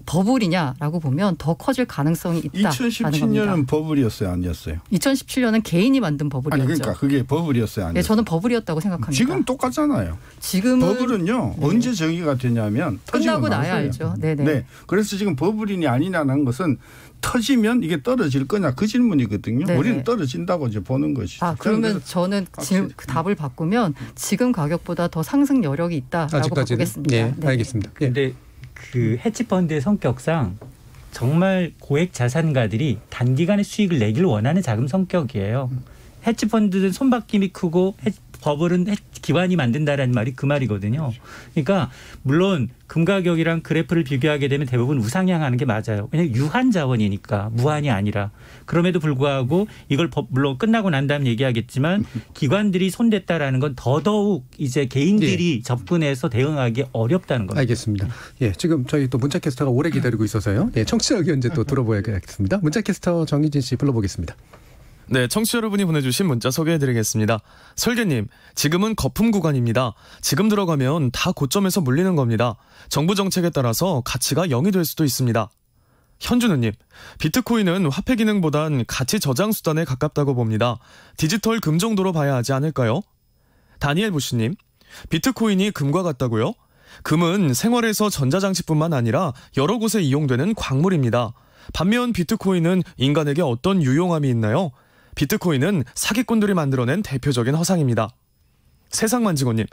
버블이냐라고 보면 더 커질 가능성이 있다라는 2017년은 겁니다. 버블이었어요? 아니었어요? 2017년은 개인이 만든 버블이었죠. 아니 그러니까 그게 버블이었어요? 아니었어요? 저는 버블이었다고 생각합니다. 지금 똑같잖아요. 지금은 버블은요. 언제 정의가 되냐면 끝나고 나야 알죠. 네네. 네. 그래서 지금 버블이냐 아니냐는 것은 터지면 이게 떨어질 거냐 그 질문이거든요. 네네. 우리는 떨어진다고 이제 보는 것이죠. 그러면 저는 그 답을 바꾸면 지금 가격보다 더 상승 여력이 있다라고 아직까지는? 바꾸겠습니다. 네, 알겠습니다. 그런데 그 헤지펀드의 성격상 정말 고액 자산가들이 단기간에 수익을 내기를 원하는 자금 성격이에요. 헤지펀드는 손바뀜이 크고 버블은 기관이 만든다라는 말이 그 말이거든요. 그러니까 물론 금 가격이랑 그래프를 비교하게 되면 대부분 우상향하는 게 맞아요. 왜냐하면 유한 자원이니까 무한이 아니라. 그럼에도 불구하고 이걸 물론 끝나고 난 다음 얘기하겠지만 기관들이 손댔다라는 건 더더욱 이제 개인들이 접근해서 대응하기 어렵다는 겁니다. 알겠습니다. 예, 지금 저희 또 문자캐스터가 오래 기다리고 있어서요. 예, 청취자 의견 이제 또 들어보야겠습니다. 문자캐스터 정희진 씨 불러보겠습니다. 네, 청취자 여러분이 보내주신 문자 소개해드리겠습니다. 설계님, 지금은 거품 구간입니다. 지금 들어가면 다 고점에서 물리는 겁니다. 정부 정책에 따라서 가치가 0이 될 수도 있습니다. 현준우님, 비트코인은 화폐 기능보단 가치 저장 수단에 가깝다고 봅니다. 디지털 금 정도로 봐야 하지 않을까요? 다니엘 부시님, 비트코인이 금과 같다고요? 금은 생활에서 전자장치뿐만 아니라 여러 곳에 이용되는 광물입니다. 반면 비트코인은 인간에게 어떤 유용함이 있나요? 비트코인은 사기꾼들이 만들어낸 대표적인 허상입니다. 세상만지고님,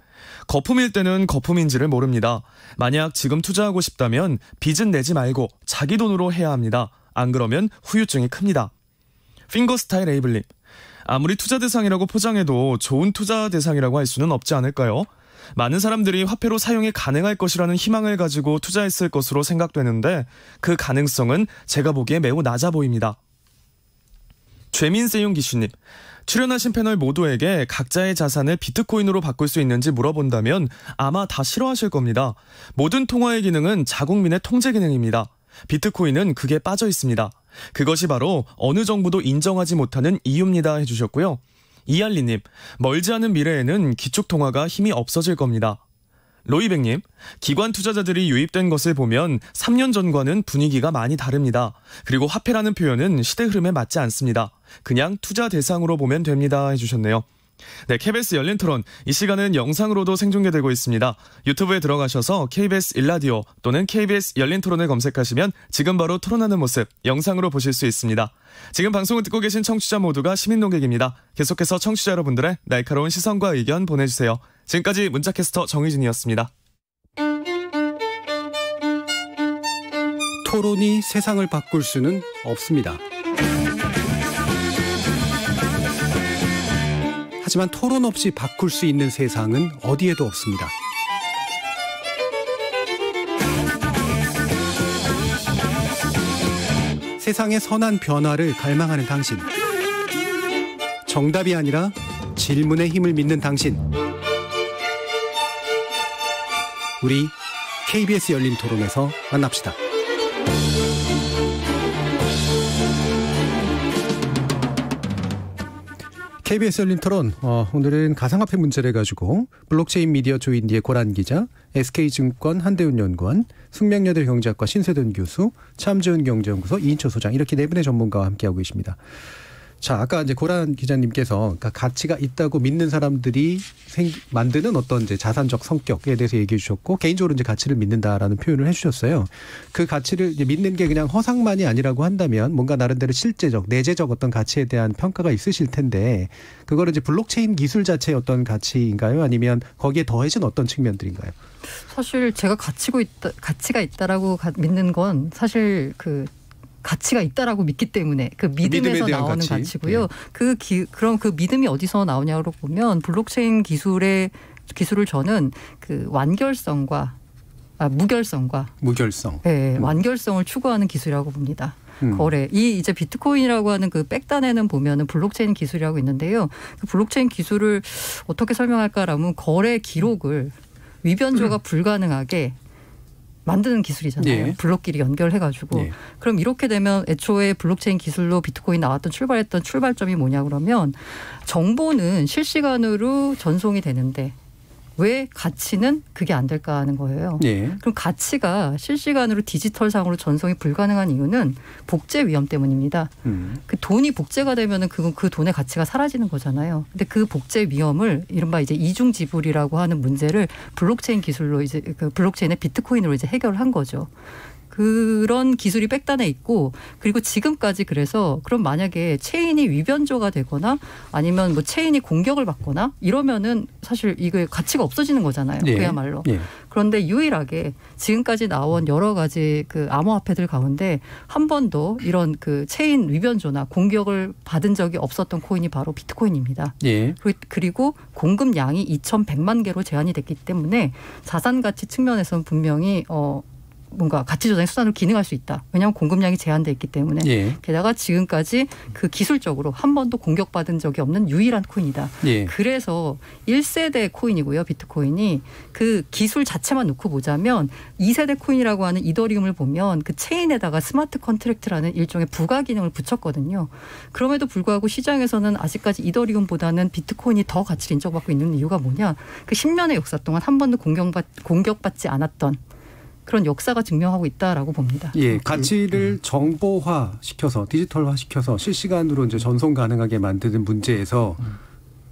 거품일 때는 거품인지를 모릅니다. 만약 지금 투자하고 싶다면 빚은 내지 말고 자기 돈으로 해야 합니다. 안 그러면 후유증이 큽니다. 핑거스타일 에이블님, 아무리 투자 대상이라고 포장해도 좋은 투자 대상이라고 할 수는 없지 않을까요? 많은 사람들이 화폐로 사용이 가능할 것이라는 희망을 가지고 투자했을 것으로 생각되는데 그 가능성은 제가 보기에 매우 낮아 보입니다. 최민세용 기슈님, 출연하신 패널 모두에게 각자의 자산을 비트코인으로 바꿀 수 있는지 물어본다면 아마 다 싫어하실 겁니다. 모든 통화의 기능은 자국민의 통제 기능입니다. 비트코인은 그게 빠져 있습니다. 그것이 바로 어느 정부도 인정하지 못하는 이유입니다 해주셨고요. 이알리님, 멀지 않은 미래에는 기축통화가 힘이 없어질 겁니다. 로이백님, 기관 투자자들이 유입된 것을 보면 3년 전과는 분위기가 많이 다릅니다. 그리고 화폐라는 표현은 시대 흐름에 맞지 않습니다. 그냥 투자 대상으로 보면 됩니다 해주셨네요. 네, KBS 열린 토론, 이 시간은 영상으로도 생중계되고 있습니다. 유튜브에 들어가셔서 KBS 일라디오 또는 KBS 열린 토론을 검색하시면 지금 바로 토론하는 모습 영상으로 보실 수 있습니다. 지금 방송을 듣고 계신 청취자 모두가 시민 농객입니다. 계속해서 청취자 여러분들의 날카로운 시선과 의견 보내주세요. 지금까지 문자캐스터 정희진이었습니다. 토론이 세상을 바꿀 수는 없습니다. 하지만 토론 없이 바꿀 수 있는 세상은 어디에도 없습니다. 세상의 선한 변화를 갈망하는 당신. 정답이 아니라 질문의 힘을 믿는 당신. 우리 KBS 열린 토론에서 만납시다. KBS 열린 토론, 오늘은 가상화폐 문제를 가지고 블록체인 미디어 조인디의 고란 기자, SK증권 한대훈 연구원, 숙명여대 경제학과 신세돈 교수, 참지훈 경제연구소 이인철 소장, 이렇게 네 분의 전문가와 함께하고 계십니다. 자, 아까 이제 고란 기자님께서 그러니까 가치가 있다고 믿는 사람들이 만드는 어떤 이제 자산적 성격에 대해서 얘기해 주셨고, 개인적으로 이제 가치를 믿는다라는 표현을 해 주셨어요. 그 가치를 이제 믿는 게 그냥 허상만이 아니라고 한다면 뭔가 나름대로 실제적, 내재적 어떤 가치에 대한 평가가 있으실 텐데, 그거를 이제 블록체인 기술 자체의 어떤 가치인가요? 아니면 거기에 더해진 어떤 측면들인가요? 사실 제가 가치가 있다라고 믿는 건 사실 가치가 있다라고 믿기 때문에 그 믿음에서 나오는 가치고요. 네. 그럼 그 믿음이 어디서 나오냐고 보면 블록체인 기술을 저는 그 무결성. 네, 완결성을 추구하는 기술이라고 봅니다. 거래. 이제 비트코인이라고 하는 그 백단에는 보면은 블록체인 기술이라고 있는데요. 그 블록체인 기술을 어떻게 설명할까라면 거래 기록을 위변조가 불가능하게 만드는 기술이잖아요. 네. 블록끼리 연결해가지고. 네. 그럼 이렇게 되면 애초에 블록체인 기술로 비트코인 나왔던 출발점이 뭐냐 그러면 정보는 실시간으로 전송이 되는데 왜 가치는 그게 안 될까 하는 거예요. 네. 그럼 가치가 실시간으로 디지털상으로 전송이 불가능한 이유는 복제 위험 때문입니다. 그 돈이 복제가 되면은 그 돈의 가치가 사라지는 거잖아요. 근데 그 복제 위험을 이른바 이제 이중 지불이라고 하는 문제를 블록체인 기술로 이제 그 블록체인의 비트코인으로 이제 해결한 거죠. 그런 기술이 백단에 있고 그리고 지금까지 그래서 그럼 만약에 체인이 위변조가 되거나 아니면 뭐 체인이 공격을 받거나 이러면은 사실 이게 가치가 없어지는 거잖아요. 네. 그야말로. 네. 그런데 유일하게 지금까지 나온 여러 가지 그 암호화폐들 가운데 한 번도 이런 그 체인 위변조나 공격을 받은 적이 없었던 코인이 바로 비트코인입니다. 예. 그리고 공급량이 2,100만 개로 제한이 됐기 때문에 자산 가치 측면에서는 분명히 뭔가 가치 조작의 수단으로 기능할 수 있다. 왜냐하면 공급량이 제한돼 있기 때문에. 예. 게다가 지금까지 그 기술적으로 한 번도 공격받은 적이 없는 유일한 코인이다. 예. 그래서 1세대 코인이고요. 비트코인이 그 기술 자체만 놓고 보자면 2세대 코인이라고 하는 이더리움을 보면 그 체인에다가 스마트 컨트랙트라는 일종의 부가 기능을 붙였거든요. 그럼에도 불구하고 시장에서는 아직까지 이더리움보다는 비트코인이 더 가치를 인정받고 있는 이유가 뭐냐. 그 10년의 역사 동안 한 번도 공격받지 않았던 그런 역사가 증명하고 있다라고 봅니다. 예, 가치를 정보화 시켜서 디지털화 시켜서 실시간으로 이제 전송 가능하게 만드는 문제에서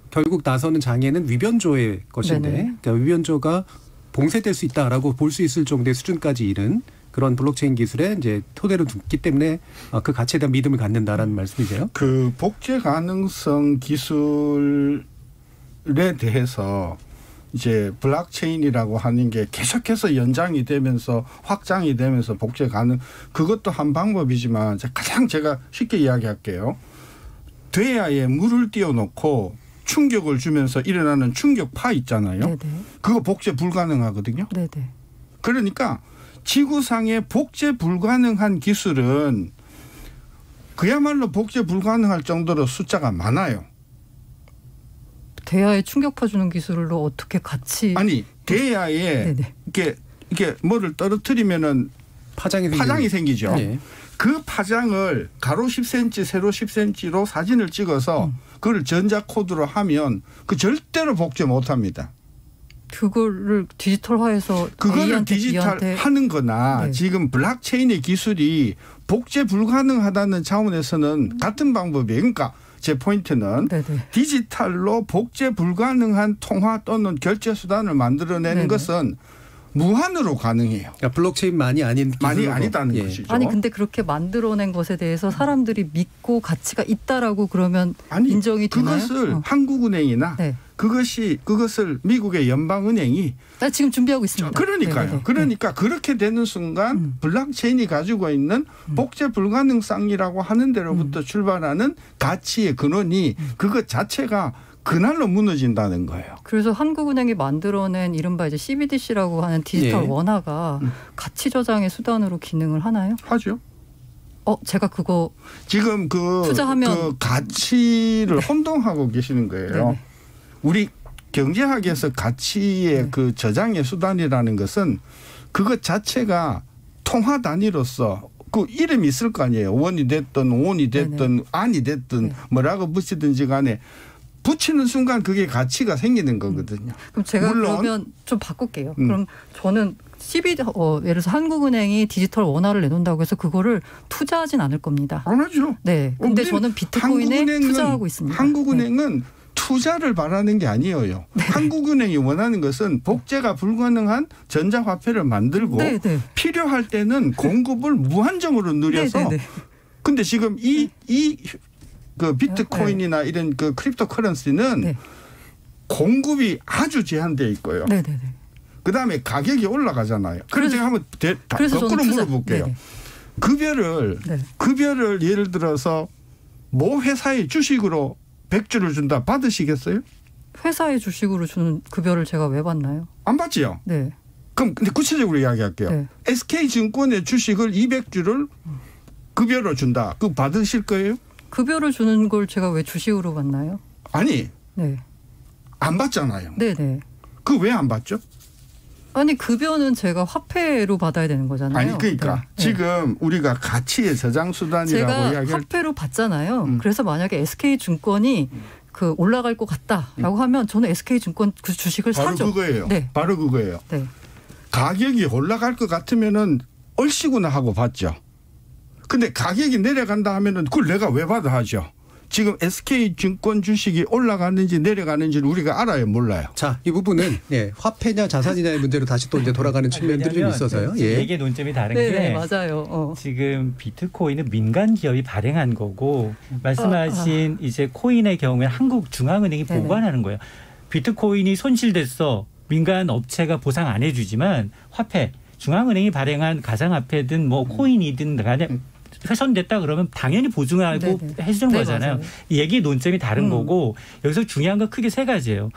결국 나서는 장애는 위변조의 것인데 그러니까 위변조가 봉쇄될 수 있다라고 볼 수 있을 정도의 수준까지 이른 그런 블록체인 기술에 이제 토대로 두기 때문에 그 가치에 대한 믿음을 갖는다라는 말씀이세요? 그 복제 가능성 기술에 대해서 이제 블록체인이라고 하는 게 계속해서 연장이 되면서 확장이 되면서 복제 가능 그것도 한 방법이지만 가장 제가 쉽게 이야기할게요. 대야에 물을 띄워놓고 충격을 주면서 일어나는 충격파 있잖아요. 네네. 그거 복제 불가능하거든요. 네네. 그러니까 지구상의 복제 불가능한 기술은 그야말로 복제 불가능할 정도로 숫자가 많아요. 대야에 충격파 주는 기술로 어떻게 같이 아니 대야에 이게 뭐를 떨어뜨리면은 파장이 생기죠. 네. 그 파장을 가로 10cm, 세로 10cm로 사진을 찍어서 그걸 전자 코드로 하면 그 절대로 복제 못합니다. 그거를 디지털화해서 그거를 디지털하는 거나 네. 지금 블록체인의 기술이 복제 불가능하다는 차원에서는 같은 방법이에요. 그러니까 제 포인트는 디지털로 복제 불가능한 통화 또는 결제 수단을 만들어내는 것은 무한으로 가능해요. 그러니까 블록체인만이 아니다는 것이죠. 아니 근데 그렇게 만들어낸 것에 대해서 사람들이 믿고 가치가 있다라고 그러면 인정이 되나요? 그것을 한국은행이나 그것을 미국의 연방은행이 지금 준비하고 있습니다. 그러니까요. 네네네. 그러니까 그렇게 되는 순간 블록체인이 가지고 있는 복제 불가능성이라고 하는 데로부터 출발하는 가치의 근원이 그것 자체가 그날로 무너진다는 거예요. 그래서 한국은행이 만들어낸 이른바 이제 CBDC라고 하는 디지털 원화가 가치 저장의 수단으로 기능을 하나요? 하죠. 제가 그거 지금 투자하면 그 가치를 혼동하고 계시는 거예요. 네네. 우리 경제학에서 가치의 그 저장의 수단이라는 것은 그것 자체가 통화 단위로서 그 이름이 있을 거 아니에요. 원이 됐든 온이 됐든 안이 됐든 뭐라고 붙이든지 간에 붙이는 순간 그게 가치가 생기는 거거든요. 그럼 제가 그러면 좀 바꿀게요. 그럼 저는 예를 들어서 한국은행이 디지털 원화를 내놓는다고 해서 그거를 투자하진 않을 겁니다. 안 하죠. 네. 근데 저는 비트코인에 투자하고 있습니다. 한국은행은 투자를 바라는 게 아니에요. 한국은행이 원하는 것은 복제가 불가능한 전자화폐를 만들고 필요할 때는 공급을 무한정으로 누려서 근데 지금 그 비트코인이나 이런 그 크립토 커런시는 공급이 아주 제한되어 있고요. 그다음에 가격이 올라가잖아요. 그래서 제가 한번 거꾸로 물어볼게요. 급여를 예를 들어서 모 회사의 주식으로 100주를 준다 받으시겠어요? 회사의 주식으로 주는 급여를 제가 왜 받나요? 안 받지요? 네. 그럼 근데 구체적으로 이야기할게요. SK증권의 주식을 200주를 급여로 준다. 그거 받으실 거예요? 급여를 주는 걸 제가 왜 주식으로 받나요? 아니. 안 받잖아요. 네네. 그 왜 안 받죠? 아니 급여는 제가 화폐로 받아야 되는 거잖아요. 아니 그러니까 지금 우리가 가치의 저장 수단이라고 이야기할 제가 화폐로 받잖아요. 그래서 만약에 SK증권이 그 올라갈 것 같다라고 하면 저는 SK증권 그 주식을 사죠. 그거예요. 바로 그거예요. 가격이 올라갈 것 같으면은 얼씨구나 하고 받죠. 근데 가격이 내려간다 하면은 그걸 내가 왜 받아 하죠. 지금 SK증권 주식이 올라가는지 내려가는지를 우리가 알아요, 몰라요? 자, 이 부분은 화폐냐 자산이냐의 문제로 다시 또 이제 돌아가는 측면들이 좀 있어서요. 이게 논점이 다른 게 맞아요. 지금 비트코인은 민간 기업이 발행한 거고 말씀하신 이제 코인의 경우에 한국중앙은행이 보관하는 거예요. 비트코인이 손실됐어. 민간 업체가 보상 안 해주지만 화폐, 중앙은행이 발행한 가상화폐든 뭐 코인이든 간에 훼손됐다 그러면 당연히 보증하고 해주는 거잖아요. 맞아요. 이 얘기의 논점이 다른 거고 여기서 중요한 건 크게 세 가지예요.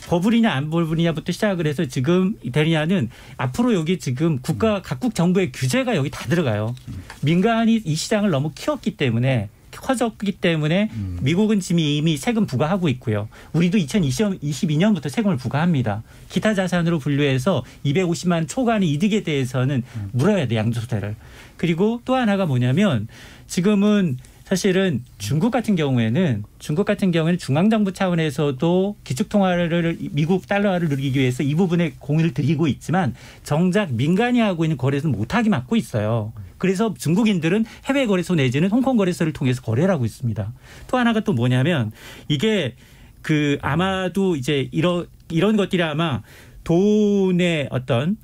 버블이냐 안 버블이냐부터 시작을 해서 지금 되냐는 앞으로 여기 지금 각국 정부의 규제가 여기 다 들어가요. 민간이 이 시장을 너무 키웠기 때문에 커졌기 때문에 미국은 지금 이미 세금 부과하고 있고요. 우리도 2022년부터 세금을 부과합니다. 기타 자산으로 분류해서 250만 초과하는 이득에 대해서는 물어야 돼, 양도세를. 그리고 또 하나가 뭐냐면 지금은 사실은 중국 같은 경우에는 중앙정부 차원에서도 기축통화를 미국 달러화를 누리기 위해서 이 부분에 공을 들이고 있지만 정작 민간이 하고 있는 거래소는 못하게 막고 있어요. 그래서 중국인들은 해외 거래소 내지는 홍콩 거래소를 통해서 거래를 하고 있습니다. 또 하나가 또 뭐냐면 이게 아마도 이제 이런 것들이 아마 돈의 어떤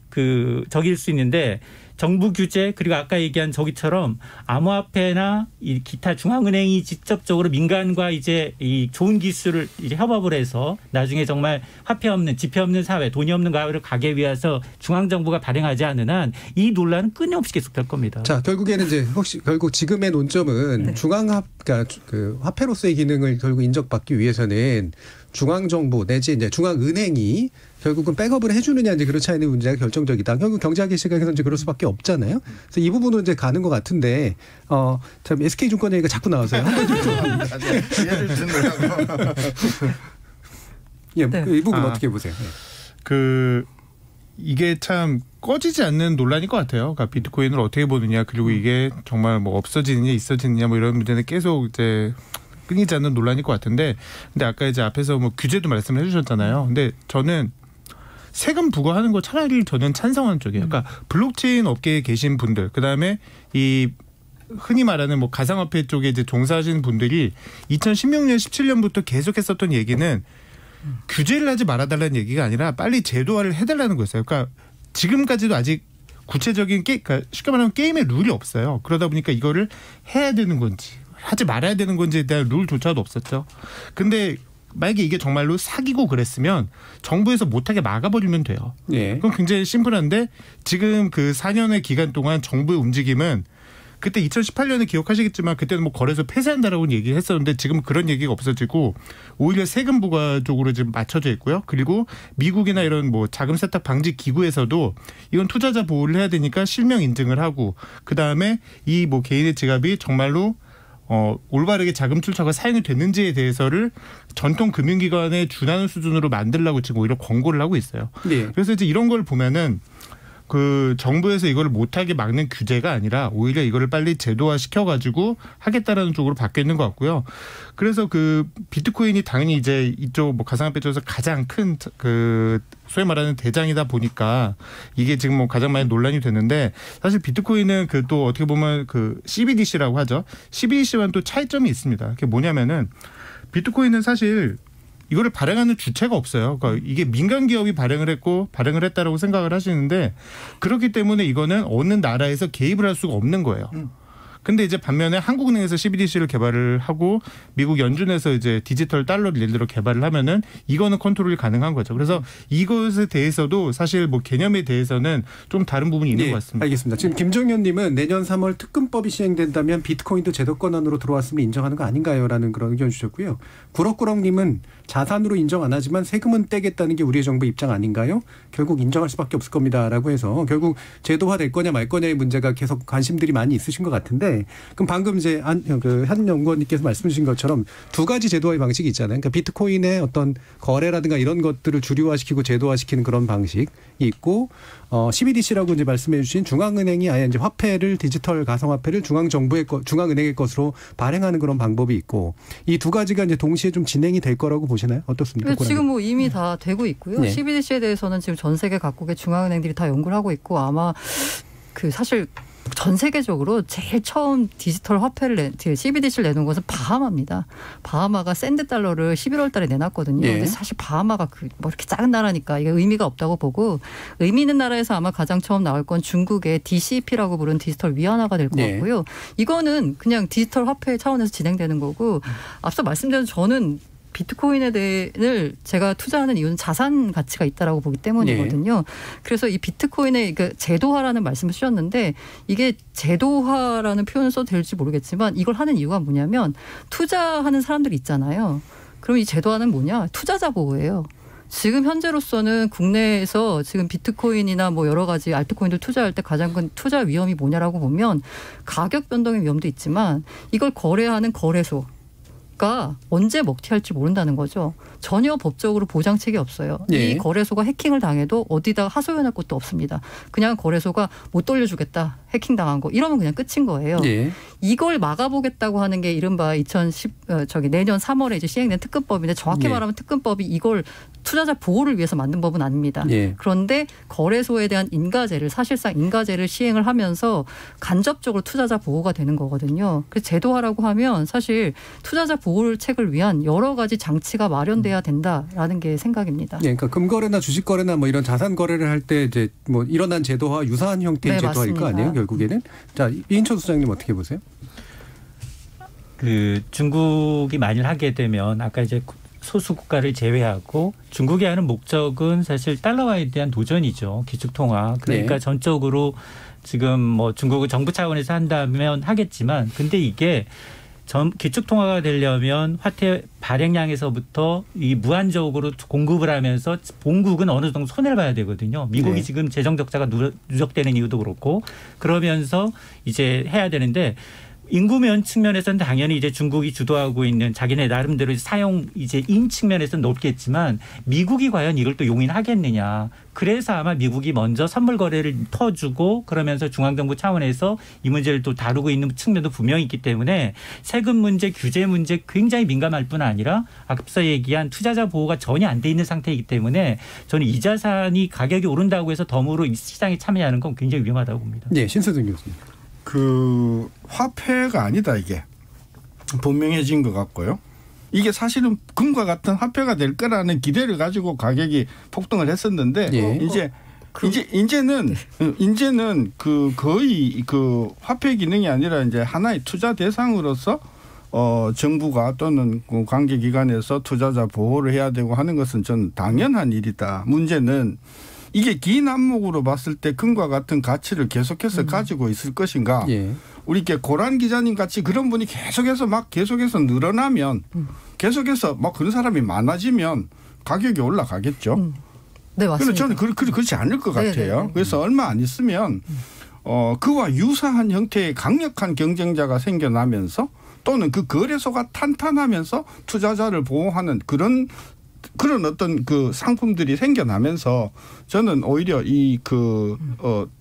적일 수 있는데 정부 규제 그리고 아까 얘기한 저기처럼 암호화폐나 이 기타 중앙은행이 직접적으로 민간과 이제 이 좋은 기술을 이제 협업을 해서 나중에 정말 화폐 없는 지폐 없는 사회, 돈이 없는 사회를 가게 위해서 중앙 정부가 발행하지 않는 한 이 논란은 끊임없이 계속될 겁니다. 자, 결국에는 이제 결국 지금의 논점은 그러니까 화폐로서의 기능을 결국 인정받기 위해서는 중앙 정부 내지 이제 중앙은행이 결국은 백업을 해주느냐 이제 그렇지 않은 문제가 결정적이다. 결국 경제학의 시각에서 이제 그럴 수밖에 없잖아요. 그래서 이 부분으로 이제 가는 것 같은데 참 SK증권 얘기가 자꾸 나와서요. 한번 좀 예를 들으라고. 이 부분 어떻게 보세요? 이게 참 꺼지지 않는 논란일 것 같아요. 그러니까 비트코인을 어떻게 보느냐 그리고 이게 정말 뭐 없어지느냐 있어지느냐 뭐 이런 문제는 계속 이제 끊이지 않는 논란일 것 같은데 근데 아까 이제 앞에서 뭐 규제도 말씀을 해주셨잖아요. 근데 저는 세금 부과하는 거 차라리 저는 찬성하는 쪽이에요. 그러니까 블록체인 업계에 계신 분들, 그 다음에 이 흔히 말하는 뭐 가상화폐 쪽에 이제 종사하시는 분들이 2016년, 17년부터 계속했었던 얘기는 규제를 하지 말아달라는 얘기가 아니라 빨리 제도화를 해달라는 거였어요. 그러니까 지금까지도 아직 구체적인 그러니까 쉽게 말하면 게임의 룰이 없어요. 그러다 보니까 이거를 해야 되는 건지 하지 말아야 되는 건지에 대한 룰조차도 없었죠. 근데 만약에 이게 정말로 사기고 그랬으면 정부에서 못하게 막아버리면 돼요. 그럼 굉장히 심플한데 지금 그 4년의 기간 동안 정부의 움직임은 그때 2018년에 기억하시겠지만 그때는 뭐 거래소 폐쇄한다라고 얘기를 했었는데 지금 그런 얘기가 없어지고 오히려 세금 부과 쪽으로 지금 맞춰져 있고요. 그리고 미국이나 이런 뭐 자금 세탁 방지 기구에서도 이건 투자자 보호를 해야 되니까 실명 인증을 하고 그다음에 이 뭐 개인의 지갑이 정말로 올바르게 자금 출처가 사용이 됐는지에 대해서를 전통 금융기관에 준하는 수준으로 만들려고 지금 오히려 권고를 하고 있어요. 그래서 이제 이런 걸 보면은 정부에서 이걸 못하게 막는 규제가 아니라 오히려 이거를 빨리 제도화 시켜가지고 하겠다라는 쪽으로 바뀌어 있는 것 같고요. 그래서 비트코인이 당연히 이제 이쪽 뭐 가상화폐 쪽에서 가장 큰 소위 말하는 대장이다 보니까 이게 지금 뭐 가장 많이 논란이 됐는데 사실 비트코인은 또 어떻게 보면 CBDC라고 하죠. CBDC와는 또 차이점이 있습니다. 그게 뭐냐면은 비트코인은 사실 이거를 발행하는 주체가 없어요. 그러니까 이게 민간 기업이 발행을 했다라고 생각을 하시는데 그렇기 때문에 이거는 어느 나라에서 개입을 할 수가 없는 거예요. 근데 이제 반면에 한국은행에서 CBDC를 개발을 하고 미국 연준에서 이제 디지털 달러를 예를 들어 개발을 하면은 이거는 컨트롤이 가능한 거죠. 그래서 이것에 대해서도 사실 뭐 개념에 대해서는 좀 다른 부분이 있는 것 같습니다. 알겠습니다. 지금 김종현님은 내년 3월 특금법이 시행된다면 비트코인도 제도권 안으로 들어왔으면 인정하는 거 아닌가요?라는 그런 의견 주셨고요. 구럭구럭님은 자산으로 인정 안 하지만 세금은 떼겠다는 게 우리의 정부 입장 아닌가요? 결국 인정할 수밖에 없을 겁니다라고 해서 결국 제도화 될 거냐 말 거냐의 문제가 계속 관심들이 많이 있으신 것 같은데 그럼 방금 이제 한 연구원님께서 말씀 주신 것처럼 두 가지 제도화의 방식이 있잖아요. 그러니까 비트코인의 어떤 거래라든가 이런 것들을 주류화시키고 제도화시키는 그런 방식이 있고 CBDC라고 이제 말씀해 주신 중앙은행이 아예 이제 화폐를 디지털 가상화폐를 중앙은행의 것으로 발행하는 그런 방법이 있고 이 두 가지가 이제 동시에 좀 진행이 될 거라고 보시나요? 어떻습니까? 지금 뭐 이미 다 되고 있고요. CBDC에 대해서는 지금 전 세계 각국의 중앙은행들이 다 연구를 하고 있고 아마 사실 전 세계적으로 제일 처음 디지털 화폐를 CBDC를 내놓은 것은 바하마입니다. 바하마가 샌드 달러를 11월 달에 내놨거든요. 예. 근데 사실 바하마가 뭐 이렇게 작은 나라니까 이게 의미가 없다고 보고 의미 있는 나라에서 아마 가장 처음 나올 건 중국의 DCP라고 부르는 디지털 위안화가 될 것 같고요. 이거는 그냥 디지털 화폐 차원에서 진행되는 거고 앞서 말씀드린 저는 비트코인을 제가 투자하는 이유는 자산 가치가 있다라고 보기 때문이거든요. 그래서 이 비트코인의 제도화라는 말씀을 주셨는데 이게 제도화라는 표현을 써도 될지 모르겠지만 이걸 하는 이유가 뭐냐면 투자하는 사람들이 있잖아요. 그럼 이 제도화는 뭐냐? 투자자 보호예요. 지금 현재로서는 국내에서 지금 비트코인이나 뭐 여러 가지 알트코인들 투자할 때 가장 큰 투자 위험이 뭐냐라고 보면 가격 변동의 위험도 있지만 이걸 거래하는 거래소가 언제 먹튀할지 모른다는 거죠. 전혀 법적으로 보장책이 없어요. 예. 이 거래소가 해킹을 당해도 어디다가 하소연할 것도 없습니다. 그냥 거래소가 못 돌려주겠다. 해킹당한 거. 이러면 그냥 끝인 거예요. 예. 이걸 막아보겠다고 하는 게 이른바 내년 3월에 이제 시행된 특근법인데 정확히 말하면 특근법이 이걸 투자자 보호를 위해서 만든 법은 아닙니다. 그런데 거래소에 대한 사실상 인가제를 시행을 하면서 간접적으로 투자자 보호가 되는 거거든요. 그래서 제도화라고 하면 사실 투자자 보호책을 위한 여러 가지 장치가 마련돼야 된다라는 게 생각입니다. 그러니까 금거래나 주식거래나 뭐 이런 자산 거래를 할 때 이제 뭐 일어난 제도화 유사한 형태의 제도화일 거 아니에요, 결국에는. 자, 이인철 소장님 어떻게 보세요? 중국이 만일 하게 되면 아까 이제 소수 국가를 제외하고 중국이 하는 목적은 사실 달러화에 대한 도전이죠. 기축통화. 그러니까 전적으로 지금 뭐 중국은 정부 차원에서 한다면 하겠지만 근데 이게 기축통화가 되려면 화폐 발행량에서부터 이 무한적으로 공급을 하면서 본국은 어느 정도 손해를 봐야 되거든요. 미국이 지금 재정 적자가 누적되는 이유도 그렇고 그러면서 이제 해야 되는데 인구면 측면에서는 당연히 이제 중국이 주도하고 있는 자기네 나름대로 사용 인 측면에서는 높겠지만 미국이 과연 이걸 또 용인하겠느냐. 그래서 아마 미국이 먼저 선물 거래를 퍼주고 그러면서 중앙정부 차원에서 이 문제를 또 다루고 있는 측면도 분명히 있기 때문에 세금 문제, 규제 문제 굉장히 민감할 뿐 아니라 앞서 얘기한 투자자 보호가 전혀 안 돼 있는 상태이기 때문에 저는 이 자산이 가격이 오른다고 해서 덤으로 이 시장에 참여하는 건 굉장히 위험하다고 봅니다. 네, 신서준 교수님. 화폐가 아니다 이게 분명해진 것 같고요. 이게 사실은 금과 같은 화폐가 될 거라는 기대를 가지고 가격이 폭등을 했었는데 이제는 거의 화폐 기능이 아니라 이제 하나의 투자 대상으로서 정부가 또는 관계기관에서 투자자 보호를 해야 되고 하는 것은 전 당연한 일이다. 문제는 이게 긴 안목으로 봤을 때 금과 같은 가치를 계속해서 가지고 있을 것인가. 우리 이렇게 고란 기자님 같이 그런 분이 계속해서 늘어나면 계속해서 막 그런 사람이 많아지면 가격이 올라가겠죠. 네, 맞습니다. 저는 그렇지 않을 것 같아요. 그래서 얼마 안 있으면 그와 유사한 형태의 강력한 경쟁자가 생겨나면서 또는 그 거래소가 탄탄하면서 투자자를 보호하는 그런 어떤 상품들이 생겨나면서 저는 오히려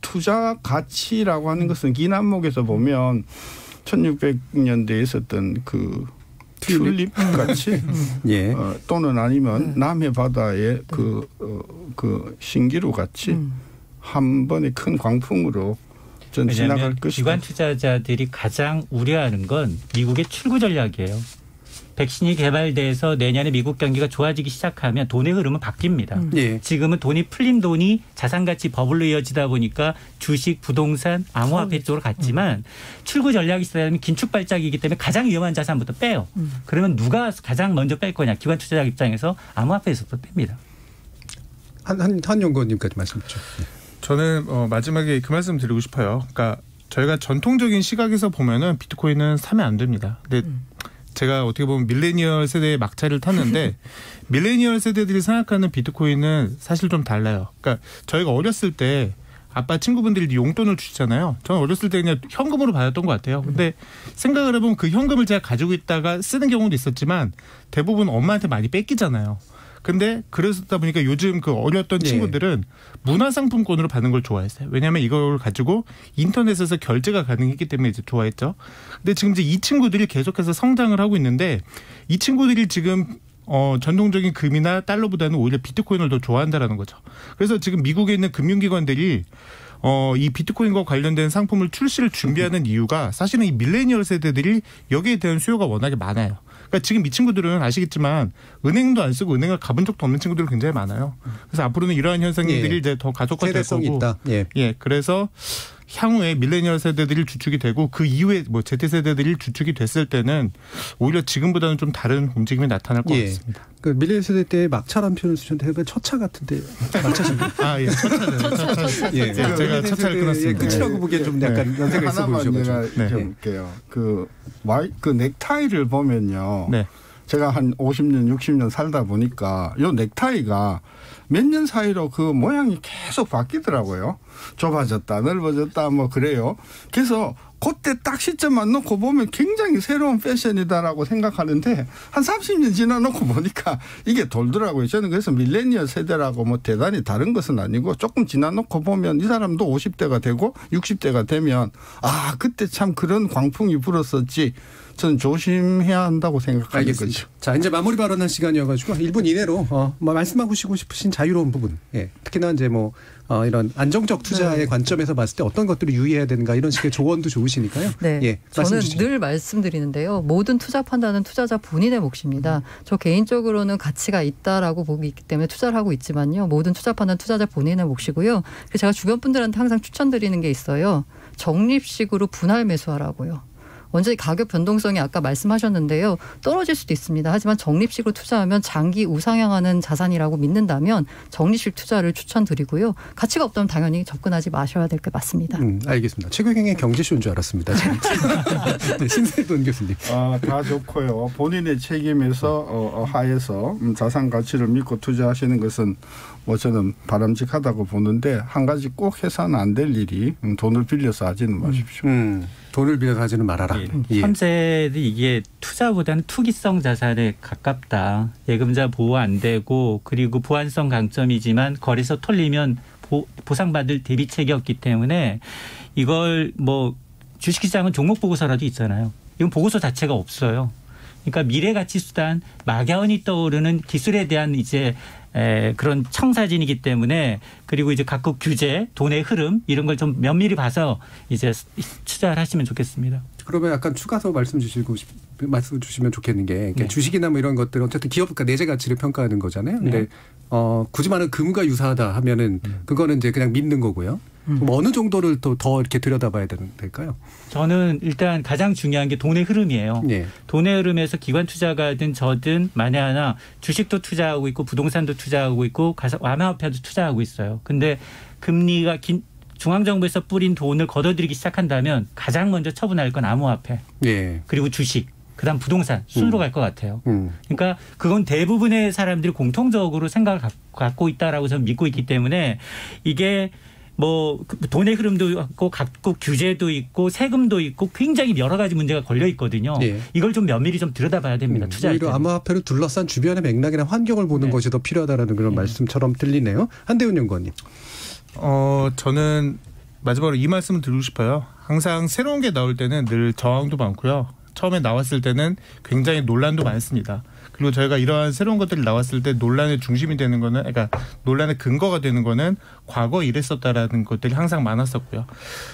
투자 가치라고 하는 것은 긴 안목에서 보면 1600년대에 있었던 튤립 가치 또는 아니면 남해 바다의 신기루 같이 한 번의 큰 광풍으로 전 지나갈 것이다. 기관 투자자들이 가장 우려하는 건 미국의 출구 전략이에요. 백신이 개발돼서 내년에 미국 경기가 좋아지기 시작하면 돈의 흐름은 바뀝니다. 지금은 돈이 풀린 돈이 자산가치 버블로 이어지다 보니까 주식, 부동산, 암호화폐 쪽으로 갔지만 출구 전략이 있어야하면 긴축 발작이기 때문에 가장 위험한 자산부터 빼요. 그러면 누가 가장 먼저 뺄 거냐. 기관 투자자 입장에서 암호화폐에서부터 뺍니다. 한 연구원님까지 말씀 주죠. 저는 마지막에 그 말씀 드리고 싶어요. 그러니까 저희가 전통적인 시각에서 보면은 비트코인은 사면 안 됩니다. 근데 제가 어떻게 보면 밀레니얼 세대의 막차를 탔는데 밀레니얼 세대들이 생각하는 비트코인은 사실 좀 달라요. 그러니까 저희가 어렸을 때 아빠 친구분들이 용돈을 주시잖아요. 저는 어렸을 때 그냥 현금으로 받았던 것 같아요. 근데 생각을 해보면 그 현금을 제가 가지고 있다가 쓰는 경우도 있었지만 대부분 엄마한테 많이 뺏기잖아요. 근데 그러다 보니까 요즘 어렸던 친구들은 문화상품권으로 받는 걸 좋아했어요. 왜냐하면 이걸 가지고 인터넷에서 결제가 가능했기 때문에 이제 좋아했죠. 근데 지금 이제 이 친구들이 계속해서 성장을 하고 있는데 이 친구들이 지금 전통적인 금이나 달러보다는 오히려 비트코인을 더 좋아한다라는 거죠. 그래서 지금 미국에 있는 금융기관들이 이 비트코인과 관련된 상품을 출시를 준비하는 이유가 사실은 이 밀레니얼 세대들이 여기에 대한 수요가 워낙에 많아요. 그러니까 지금 이 친구들은 아시겠지만 은행도 안 쓰고 은행을 가본 적도 없는 친구들이 굉장히 많아요. 그래서 앞으로는 이러한 현상들이 이제 더 가속화될 거고. 있다. 그래서 향후에 밀레니얼 세대들이 주축이 되고 그 이후에 뭐 Z세대들이 주축이 됐을 때는 오히려 지금보다는 좀 다른 움직임이 나타날 것 같습니다. 그 밀레니얼 세대 때 막차라는 표현을 쓰셨는데 첫차 같은데 막차신가요? 첫차는. 첫차. 제가 첫차를 끊었습니다. 끝이라고 보기엔 좀 약간 연세가 있어 보이셔가지고. 하나만 제가 해볼게요. 그 넥타이를 보면요. 제가 한 50년, 60년 살다 보니까 요 넥타이가 몇 년 사이로 그 모양이 계속 바뀌더라고요. 좁아졌다, 넓어졌다, 뭐 그래요. 그래서 그때 딱 시점만 놓고 보면 굉장히 새로운 패션이다라고 생각하는데 한 30년 지나놓고 보니까 이게 돌더라고요. 저는 그래서 밀레니얼 세대라고 뭐 대단히 다른 것은 아니고 조금 지나놓고 보면 이 사람도 50대가 되고 60대가 되면 아 그때 참 그런 광풍이 불었었지. 저는 조심해야 한다고 생각하는 거죠. 자, 이제 마무리 발언할 시간이어가지고 1분 이내로 말씀하고 싶으신 자유로운 부분, 특히나 이제 이런 안정적 투자의 관점에서 봤을 때 어떤 것들을 유의해야 되는가 이런 식의 조언도 좋으시니까요. 저는 늘 말씀드리는데요. 모든 투자 판단은 투자자 본인의 몫입니다. 저 개인적으로는 가치가 있다라고 보기 있기 때문에 투자를 하고 있지만요. 모든 투자 판단 투자자 본인의 몫이고요. 제가 주변 분들한테 항상 추천드리는 게 있어요. 적립식으로 분할 매수하라고요. 원전이 가격 변동성이 아까 말씀하셨는데요. 떨어질 수도 있습니다. 하지만 적립식으로 투자하면 장기 우상향하는 자산이라고 믿는다면 적립식 투자를 추천드리고요. 가치가 없다면 당연히 접근하지 마셔야 될 게 맞습니다. 알겠습니다. 최경영의 경제쇼인 줄 알았습니다. 신세돈 교수님. 다 좋고요. 본인의 책임에서 하에서 자산 가치를 믿고 투자하시는 것은 뭐 저는 바람직하다고 보는데 한 가지 꼭 해서는 안 될 일이 돈을 빌려서 하지는 마십시오. 돈을 빌려서 하지는 말아라. 현재 이게 투자보다는 투기성 자산에 가깝다. 예금자 보호 안 되고 그리고 보안성 강점이지만 거래소 털리면 보상받을 대비책이 없기 때문에 이걸 뭐 주식시장은 종목 보고서라도 있잖아요. 이건 보고서 자체가 없어요. 그러니까 미래가치수단 막연히 떠오르는 기술에 대한 이제 그런 청사진이기 때문에 그리고 이제 각국 규제, 돈의 흐름 이런 걸 좀 면밀히 봐서 이제 투자를 하시면 좋겠습니다. 그러면 약간 추가서 말씀 주시면 좋겠는 게 그러니까 주식이나 뭐 이런 것들은 어쨌든 기업가 내재 가치를 평가하는 거잖아요. 근데 굳이 말하면 금과 유사하다 하면은 그거는 이제 그냥 믿는 거고요. 그럼 어느 정도를 더 이렇게 들여다봐야 될까요? 저는 일단 가장 중요한 게 돈의 흐름이에요. 돈의 흐름에서 기관 투자가든 저든 만에 하나 주식도 투자하고 있고 부동산도 투자하고 있고 암호화폐도 투자하고 있어요. 근데 금리가 중앙정부에서 뿌린 돈을 걷어들이기 시작한다면 가장 먼저 처분할 건 암호화폐. 그리고 주식. 그다음 부동산 순으로 갈 것 같아요. 그러니까 그건 대부분의 사람들이 공통적으로 생각을 갖고 있다라고 저는 믿고 있기 때문에 이게 뭐 돈의 흐름도 있고 각국 규제도 있고 세금도 있고 굉장히 여러 가지 문제가 걸려 있거든요. 이걸 좀 면밀히 좀 들여다봐야 됩니다. 투자할 때. 오히려 암호화폐를 둘러싼 주변의 맥락이나 환경을 보는 것이 더 필요하다라는 그런 말씀처럼 들리네요. 한대훈 연구원님. 저는 마지막으로 이 말씀을 드리고 싶어요. 항상 새로운 게 나올 때는 늘 저항도 많고요. 처음에 나왔을 때는 굉장히 논란도 많습니다. 그리고 저희가 이러한 새로운 것들이 나왔을 때 논란의 중심이 되는 거는, 그러니까 논란의 근거가 되는 거는 과거 이랬었다라는 것들이 항상 많았었고요.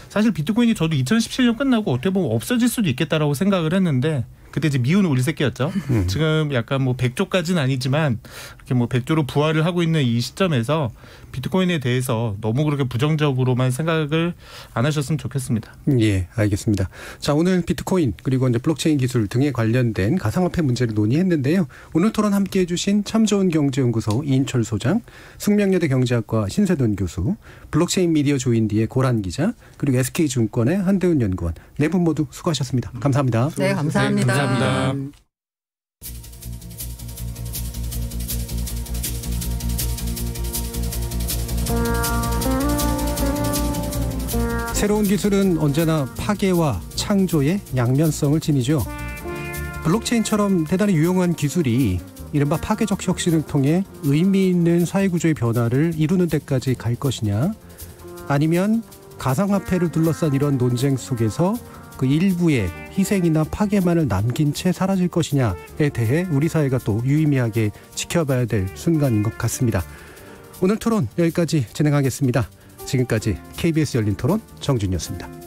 사실 비트코인이 저도 2017년 끝나고 어떻게 보면 없어질 수도 있겠다라고 생각을 했는데 그때 이제 미운 우리 새끼였죠. 지금 약간 뭐 100조까지는 아니지만 이렇게 뭐 100조로 부활을 하고 있는 이 시점에서 비트코인에 대해서 너무 그렇게 부정적으로만 생각을 안 하셨으면 좋겠습니다. 예, 알겠습니다. 자, 오늘 비트코인 그리고 이제 블록체인 기술 등에 관련된 가상화폐 문제를 논의했는데요. 오늘 토론 함께해 주신 참 좋은 경제연구소 이인철 소장, 숙명여대 경제학과 신세돈 교수, 블록체인 미디어 조인디의 고란 기자, 그리고 SK증권의 한대훈 연구원 네 분 모두 수고하셨습니다. 감사합니다. 네, 감사합니다. 감사합니다. 새로운 기술은 언제나 파괴와 창조의 양면성을 지니죠. 블록체인처럼 대단히 유용한 기술이 이른바 파괴적 혁신을 통해 의미 있는 사회구조의 변화를 이루는 데까지 갈 것이냐, 아니면 가상화폐를 둘러싼 이런 논쟁 속에서 그 일부의 희생이나 파괴만을 남긴 채 사라질 것이냐에 대해 우리 사회가 또 유의미하게 지켜봐야 될 순간인 것 같습니다. 오늘 토론 여기까지 진행하겠습니다. 지금까지 KBS 열린 토론 정준이었습니다.